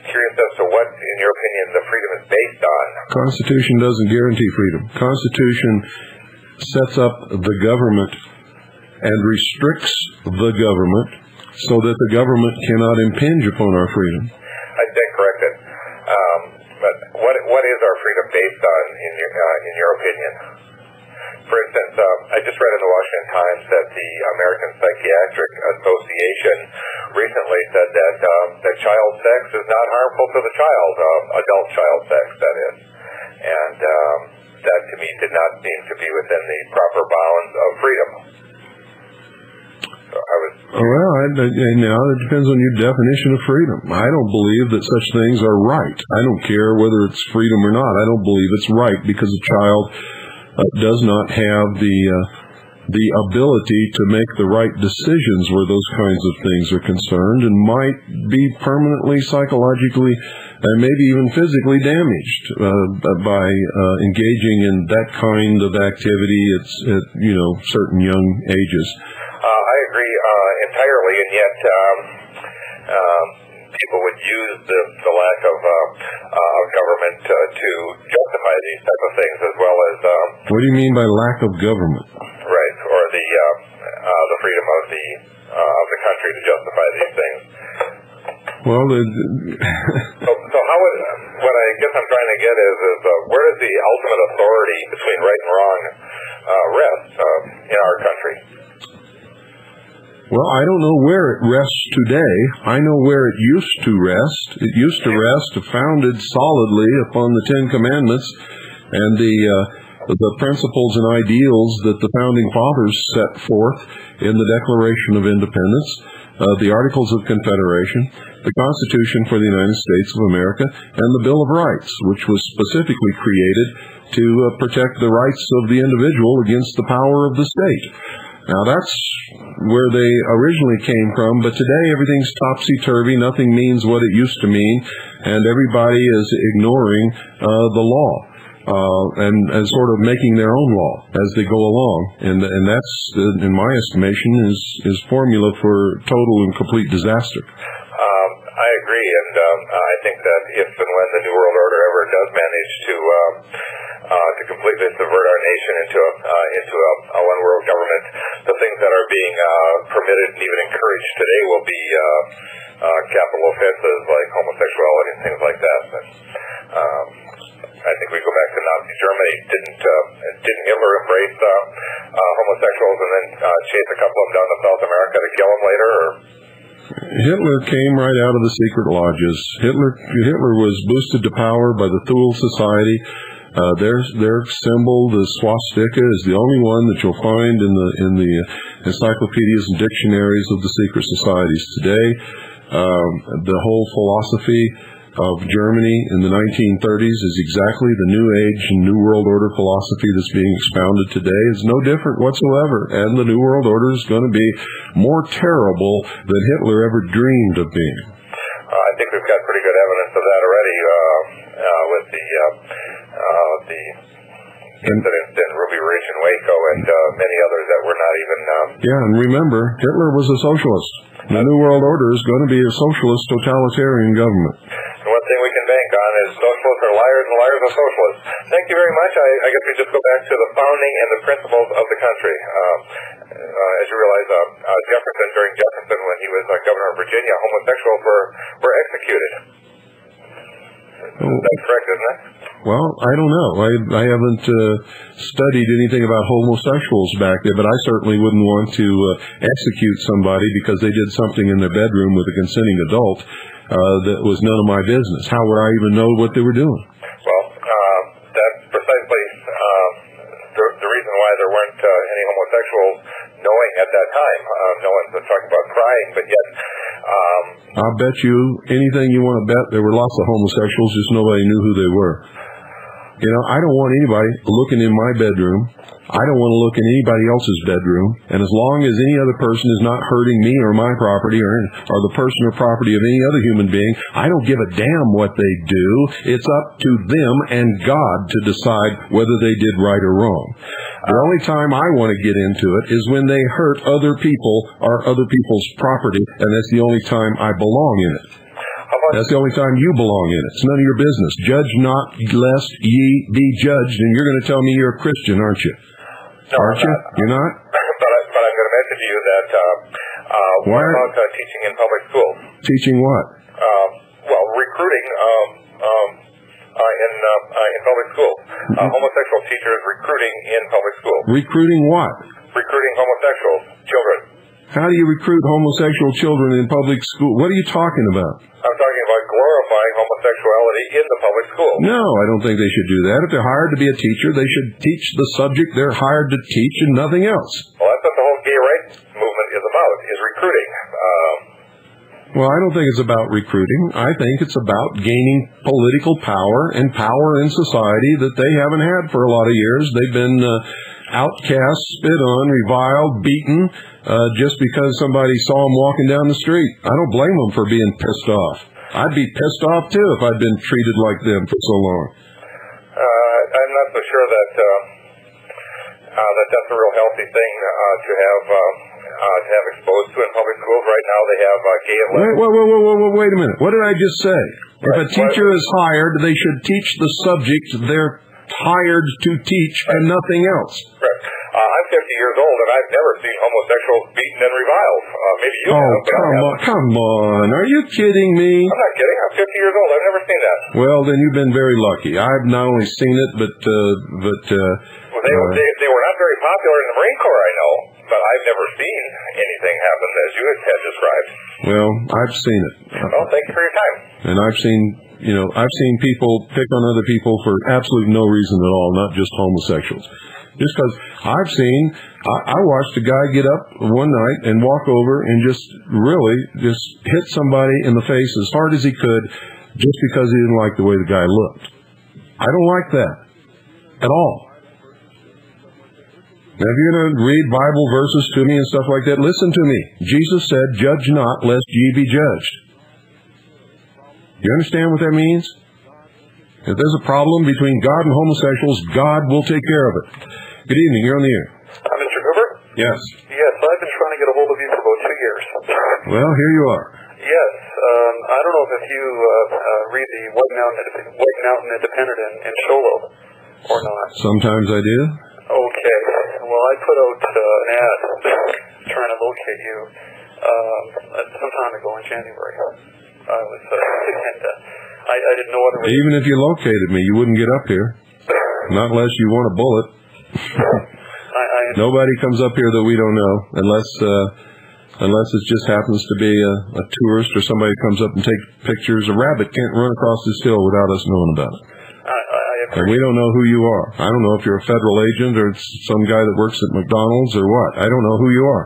curious as to what, in your opinion, the freedom is based on.
Constitution doesn't guarantee freedom. Constitution sets up the government and restricts the government so that the government cannot impinge upon our freedom.
I stand corrected. But what is our freedom based on, in your opinion? For instance, I just read in the Washington Times that the American Psychiatric Association recently said that child sex is not harmful to the child, adult child sex, that is. And that, to me, did not seem to be within the proper bounds of freedom. So I was...
Well, now it depends on your definition of freedom. I don't believe that such things are right. I don't care whether it's freedom or not. I don't believe it's right because a child does not have the ability to make the right decisions where those kinds of things are concerned, and might be permanently, psychologically, and maybe even physically damaged by engaging in that kind of activity at certain young ages.
I agree entirely, and yet people would use the lack of government to justify these type of things, as well as...
What do you mean by lack of government?
Right, or the freedom of the country to justify these things.
Well,
so how would, what I guess I'm trying to get is where does the ultimate authority between right and wrong rest in our country?
Well, I don't know where it rests today. I know where it used to rest. It used to rest founded solidly upon the Ten Commandments and the principles and ideals that the Founding Fathers set forth in the Declaration of Independence, the Articles of Confederation, the Constitution for the United States of America, and the Bill of Rights, which was specifically created to protect the rights of the individual against the power of the state. Now, that's where they originally came from, but today everything's topsy-turvy. Nothing means what it used to mean, and everybody is ignoring the law and sort of making their own law as they go along. And that's, in my estimation, is formula for total and complete disaster.
I agree, and I think that if and when the New World Order ever does manage to completely subvert our nation into a one world government, the things that are being permitted and even encouraged today will be capital offenses like homosexuality and things like that. But I think we go back to Nazi Germany. Didn't Hitler embrace homosexuals and then chase a couple of them down to South America to kill them later? Or?
Hitler came right out of the secret lodges. Hitler was boosted to power by the Thule Society. Their symbol, the swastika, is the only one that you'll find in the encyclopedias and dictionaries of the secret societies today. The whole philosophy of Germany in the 1930s is exactly the New Age and New World Order philosophy that's being expounded today. Is no different whatsoever, and the New World Order is going to be more terrible than Hitler ever dreamed of being.
I think we've got pretty good evidence of that already with the incidents in Ruby Ridge and Waco and many others that were not even...
Yeah, and remember, Hitler was a socialist. The New World Order is going to be a socialist totalitarian government.
And one thing we can bank on is socialists are liars and liars are socialists. Thank you very much. I guess we just go back to the founding and the principles of the country. As you realize, Jefferson, during Jefferson, when he was governor of Virginia, homosexuals were executed. That's correct, isn't it?
Well, I don't know. I haven't studied anything about homosexuals back there, but I certainly wouldn't want to execute somebody because they did something in their bedroom with a consenting adult that was none of my business. How would I even know what they were doing?
Well, that's precisely the reason why there weren't any homosexuals knowing at that time. No one's talking about crying, but yet...
I'll bet you anything you want to bet there were lots of homosexuals, just nobody knew who they were. You know, I don't want anybody looking in my bedroom. I don't want to look in anybody else's bedroom. And as long as any other person is not hurting me or my property or the person or property of any other human being, I don't give a damn what they do. It's up to them and God to decide whether they did right or wrong. The only time I want to get into it is when they hurt other people or other people's property, and that's the only time I belong in it. That's the only time you belong in it. It's none of your business. Judge not, lest ye be judged. And you're going to tell me you're a Christian, aren't you?
No,
aren't you? You're not?
But I'm going to mention to you that what about teaching in public schools?
Teaching what?
Well, recruiting in public schools. Homosexual teachers recruiting in public schools.
Recruiting what?
Recruiting homosexuals, children.
How do you recruit homosexual children in public school? What are you talking about?
I'm talking about glorifying homosexuality in the public school.
No, I don't think they should do that. If they're hired to be a teacher, they should teach the subject they're hired to teach and nothing else.
Well, that's what the whole gay rights movement is about, is recruiting.
Well, I don't think it's about recruiting. I think it's about gaining political power and power in society that they haven't had for a lot of years. They've been outcast, spit on, reviled, beaten, just because somebody saw them walking down the street. I don't blame them for being pissed off. I'd be pissed off, too, if I'd been treated like them for so long.
I'm not so sure that that's a real healthy thing to have exposed to in public schools. Right now they have gay and lesbian.
Wait a minute. What did I just say? If a teacher is hired, they should teach the subject they're hired to teach and nothing else.
Right. I'm 50 years old, and I've never seen homosexuals beaten and reviled. Maybe you have.
Come on. Are you kidding me?
I'm not kidding. I'm 50 years old. I've never seen that.
Well, then you've been very lucky. I've not only seen it, but
they were not very popular in the Marine Corps, I know, but I've never seen anything happen as you had described.
Well, I've seen it.
Well, thank you for your time.
And I've seen people pick on other people for absolutely no reason at all, not just homosexuals. Just because I watched a guy get up one night and walk over and just hit somebody in the face as hard as he could just because he didn't like the way the guy looked. I don't like that at all. Now, if you're going to read Bible verses to me and stuff like that, listen to me. Jesus said, judge not, lest ye be judged. You understand what that means? If there's a problem between God and homosexuals, God will take care of it. Good evening. You're on the air.
Mr. Hoover?
Yes.
Yes, I've been trying to get a hold of you for about 2 years.
Well, here you are.
Yes. I don't know if you read the White Mountain Independent in Sholo or not.
Sometimes I do.
Okay. Well, I put out an ad trying to locate you some time ago in January. I was, I didn't know what it was.
Even if you located me, you wouldn't get up here. Not unless you want a bullet. Nobody comes up here that we don't know, unless it just happens to be a tourist or somebody comes up and takes pictures. A rabbit can't run across this hill without us knowing about it. And we don't know who you are. I don't know if you're a federal agent or some guy that works at McDonald's or what. I don't know who you are.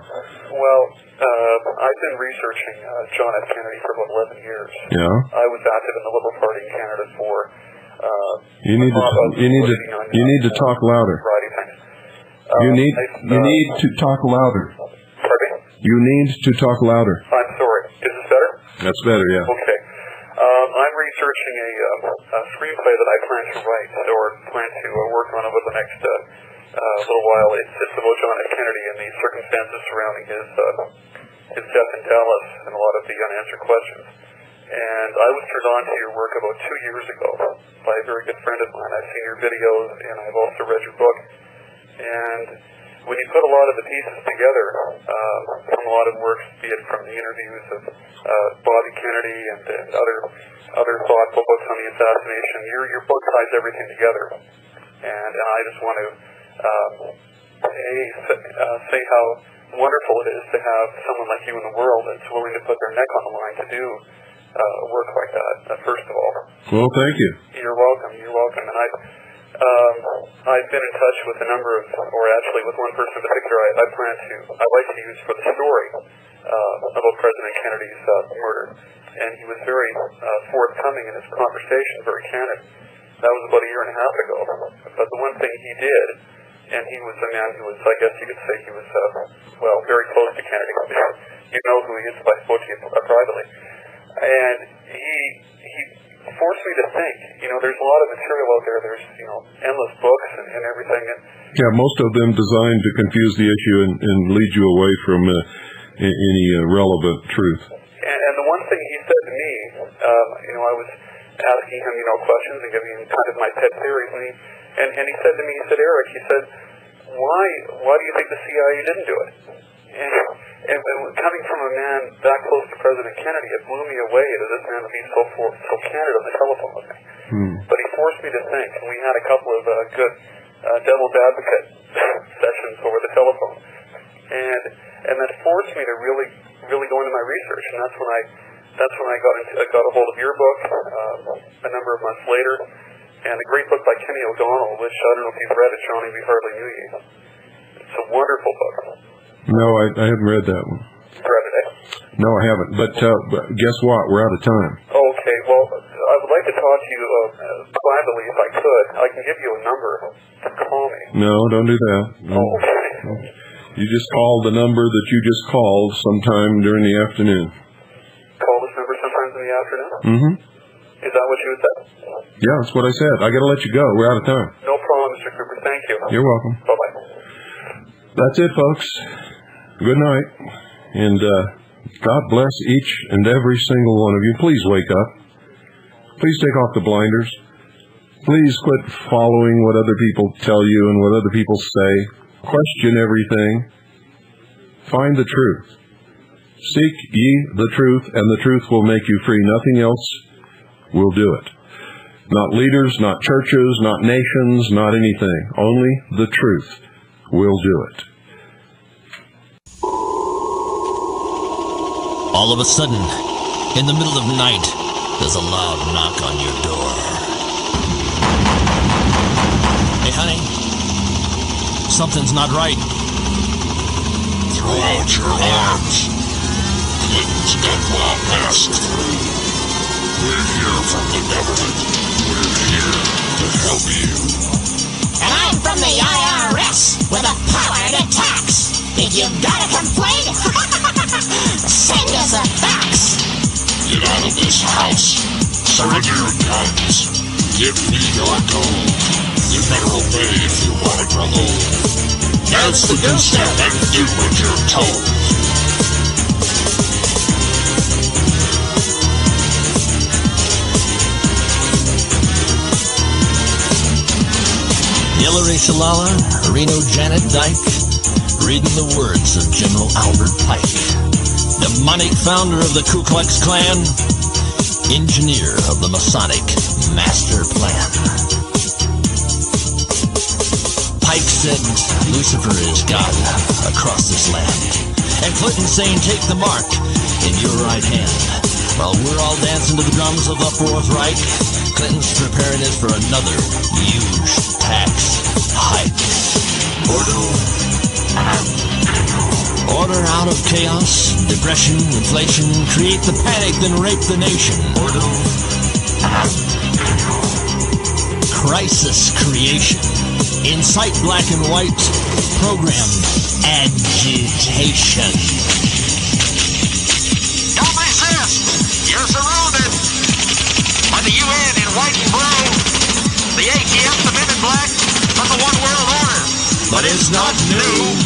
Well, I've been researching John F. Kennedy for about 11 years.
Yeah.
I was active in the Liberal Party in Canada for...
You need to talk louder. You need to talk louder.
Pardon me?
You need to talk louder.
I'm sorry. Is this better?
That's better, yeah.
Okay. I'm researching a screenplay that I plan to write or plan to work on over the next little while. It's about John F. Kennedy and the circumstances surrounding his death in Dallas and a lot of the unanswered questions. And I was turned on to your work about 2 years ago by a very good friend of mine. I've seen your videos and I've also read your book. And when you put a lot of the pieces together from a lot of works, be it from the interviews of Bobby Kennedy and other thoughtful books on the assassination, your book ties everything together. And I just want to say how wonderful it is to have someone like you in the world that's willing to put their neck on the line to do work like that, first of all.
Well, thank you.
You're welcome. And I've been in touch with a number of, or actually with one person in particular I'd like to use for the story about President Kennedy's murder. And he was very forthcoming in his conversation, very candid.
That was about a year and a half ago. But the one thing he did, and he was a man who was, I guess you could say he was, very close to Kennedy. You know who he is if I spoke to you privately. And he forced me to think. There's a lot of material out there. There's, endless books and everything. And
yeah, most of them designed to confuse the issue and lead you away from any relevant truth.
And the one thing he said to me, I was asking him, questions and giving him kind of my pet theories, and he said to me, Eric, why do you think the CIA didn't do it? And coming from a man that close to President Kennedy, it blew me away that this man would be so candid on the telephone with me. But he forced me to think, and we had a couple of good devil's advocate sessions over the telephone, and that forced me to really go into my research, and that's when I got a hold of your book a number of months later, and a great book by Kenny O'Donnell, which I don't know if you've read it, Johnny. We hardly knew you. It's a wonderful book.
No, I haven't read that one.
Read it, eh?
No, I haven't. But guess what? We're out of time.
Okay. Well, I would like to talk to you privately if I could. I can give you a number to call me.
No, don't do that. No.
Oh, okay.
You just call the number that you just called sometime during the afternoon.
Call this number sometimes in the afternoon?
Mm-hmm.
Is that what you said?
Yeah, that's what I said. I got to let you go. We're out of time.
No problem, Mr. Cooper. Thank you.
You're welcome.
Bye-bye.
That's it, folks. Good night. And God bless each and every single one of you. Please wake up. Please take off the blinders. Please quit following what other people tell you and what other people say. Question everything. Find the truth. Seek ye the truth, and the truth will make you free. Nothing else will do it. Not leaders, not churches, not nations, not anything. Only the truth will do it.
All of a sudden, in the middle of night, there's a loud knock on your door. Hey, honey, something's not right.
Throw out your arms. Clinton's done well passed through. We're here from the government. We're here to help you.
And I'm from the IRS with the power to tax. If you've got a complaint, send us a fax.
Get out of this house. Surrender your guns. Give me your gold. You better obey if you want to grow old. Dance the goose step and do what you're told.
Hillary Shalala, Reno Janet Dyke, reading the words of General Albert Pike, demonic founder of the Ku Klux Klan, engineer of the Masonic Master Plan. Pike said Lucifer is God across this land, and Clinton saying take the mark in your right hand. While we're all dancing to the drums of the Fourth Reich, Clinton's preparing us for another huge tax hike. Order out of chaos, depression, inflation, create the panic, then rape the nation. Crisis creation, incite black and white, program agitation.
Don't resist. You're surrounded by the UN in white and brown, the ATF, the men in black, from the One World Order.
But it's not new.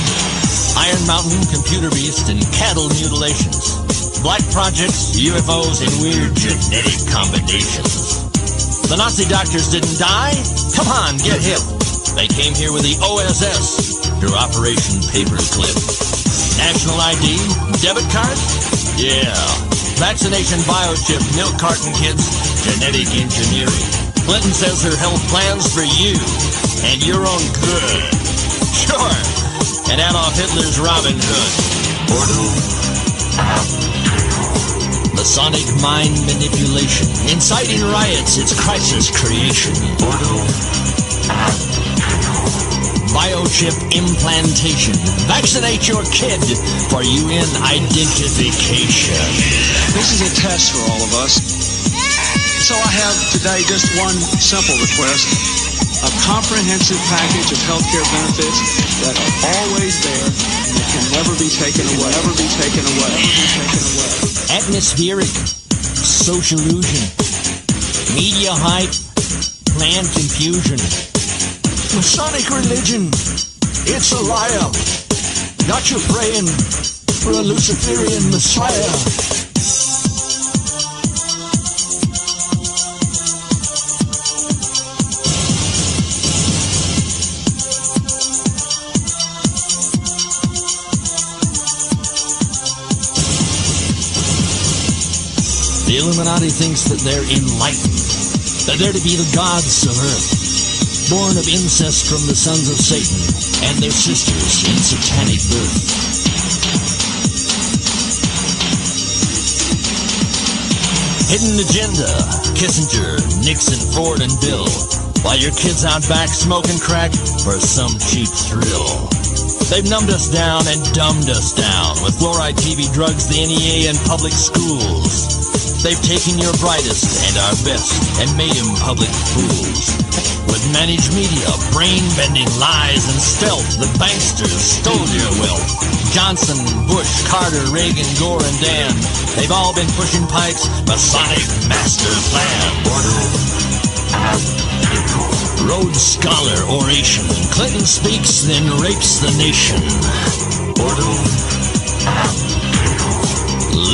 Iron Mountain, computer beast, and cattle mutilations. Black projects, UFOs, and weird genetic combinations. The Nazi doctors didn't die? Come on, get hip. They came here with the OSS through Operation Paperclip. National ID, debit card? Yeah. Vaccination biochip, milk carton kits, genetic engineering. Clinton says her health plans for you and your own good. Sure. And Adolf Hitler's Robin Hood. Masonic mind manipulation. Inciting riots, it's crisis creation. Biochip implantation. Vaccinate your kid for UN identification.
This is a test for all of us. So I have today just one simple request, a comprehensive package of health care benefits that are always there and that can never be taken away,
Atmospheric, social illusion, media hype, planned confusion, Masonic religion, it's a liar. Not you praying for a Luciferian Messiah. The Illuminati thinks that they're enlightened, that they're to be the gods of Earth, born of incest from the sons of Satan and their sisters in satanic birth. Hidden agenda, Kissinger, Nixon, Ford, and Bill, while your kids out back smoking crack for some cheap thrill. They've numbed us down and dumbed us down with fluoride, TV, drugs, the NEA, and public schools. They've taken your brightest and our best and made them public fools. With managed media, brain-bending lies and stealth, the banksters stole your wealth. Johnson, Bush, Carter, Reagan, Gore, and Dan, they've all been pushing Pike's Masonic master plan. Rhodes Scholar oration. Clinton speaks, then rapes the nation.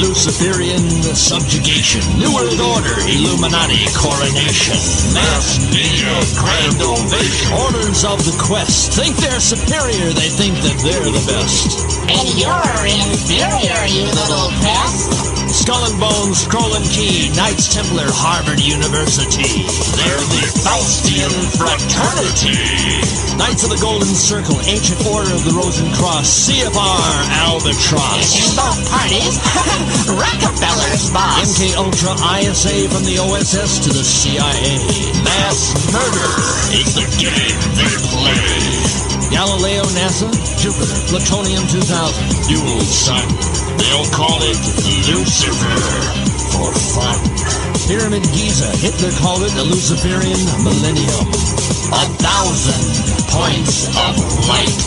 Luciferian subjugation, New World Order, Illuminati coronation, mass media, grand ovation, orders of the quest, think they're superior, they think that they're the best.
And you're inferior, you little pest.
Skull and Bones, Scroll and Key, Knights Templar, Harvard University. They're the Faustian Fraternity. Knights of the Golden Circle, Ancient Order of the Rosencross, CFR Albatross.
In both parties, Rockefeller's boss.
MK Ultra, ISA from the OSS to the CIA. Mass murder is the game they play. Galileo, NASA, Jupiter, Plutonium 2000, dual sun. They'll call it Lucifer for fun. Pyramid Giza, Hitler called it the Luciferian Millennium. 1,000 points of light.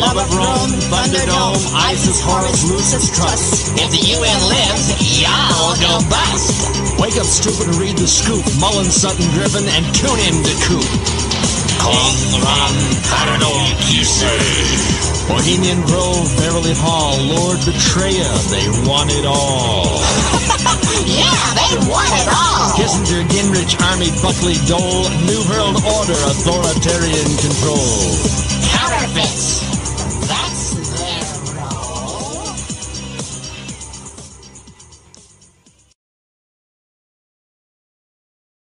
Love of Rome, Thunderdome, ISIS, Horus, Lucis, Trust.
If the UN lives, y'all go bust.
Wake up, stupid, and read the scoop. Mullen, Sutton, Griffin, and tune in to Coop.
Conran, Cardinal, Kisei.
Bohemian Grove, Beverly Hall, Lord Betraya, they want it all.
Yeah, they want it all.
Kissinger, Gingrich, Army, Buckley, Dole, New World Order, authoritarian control.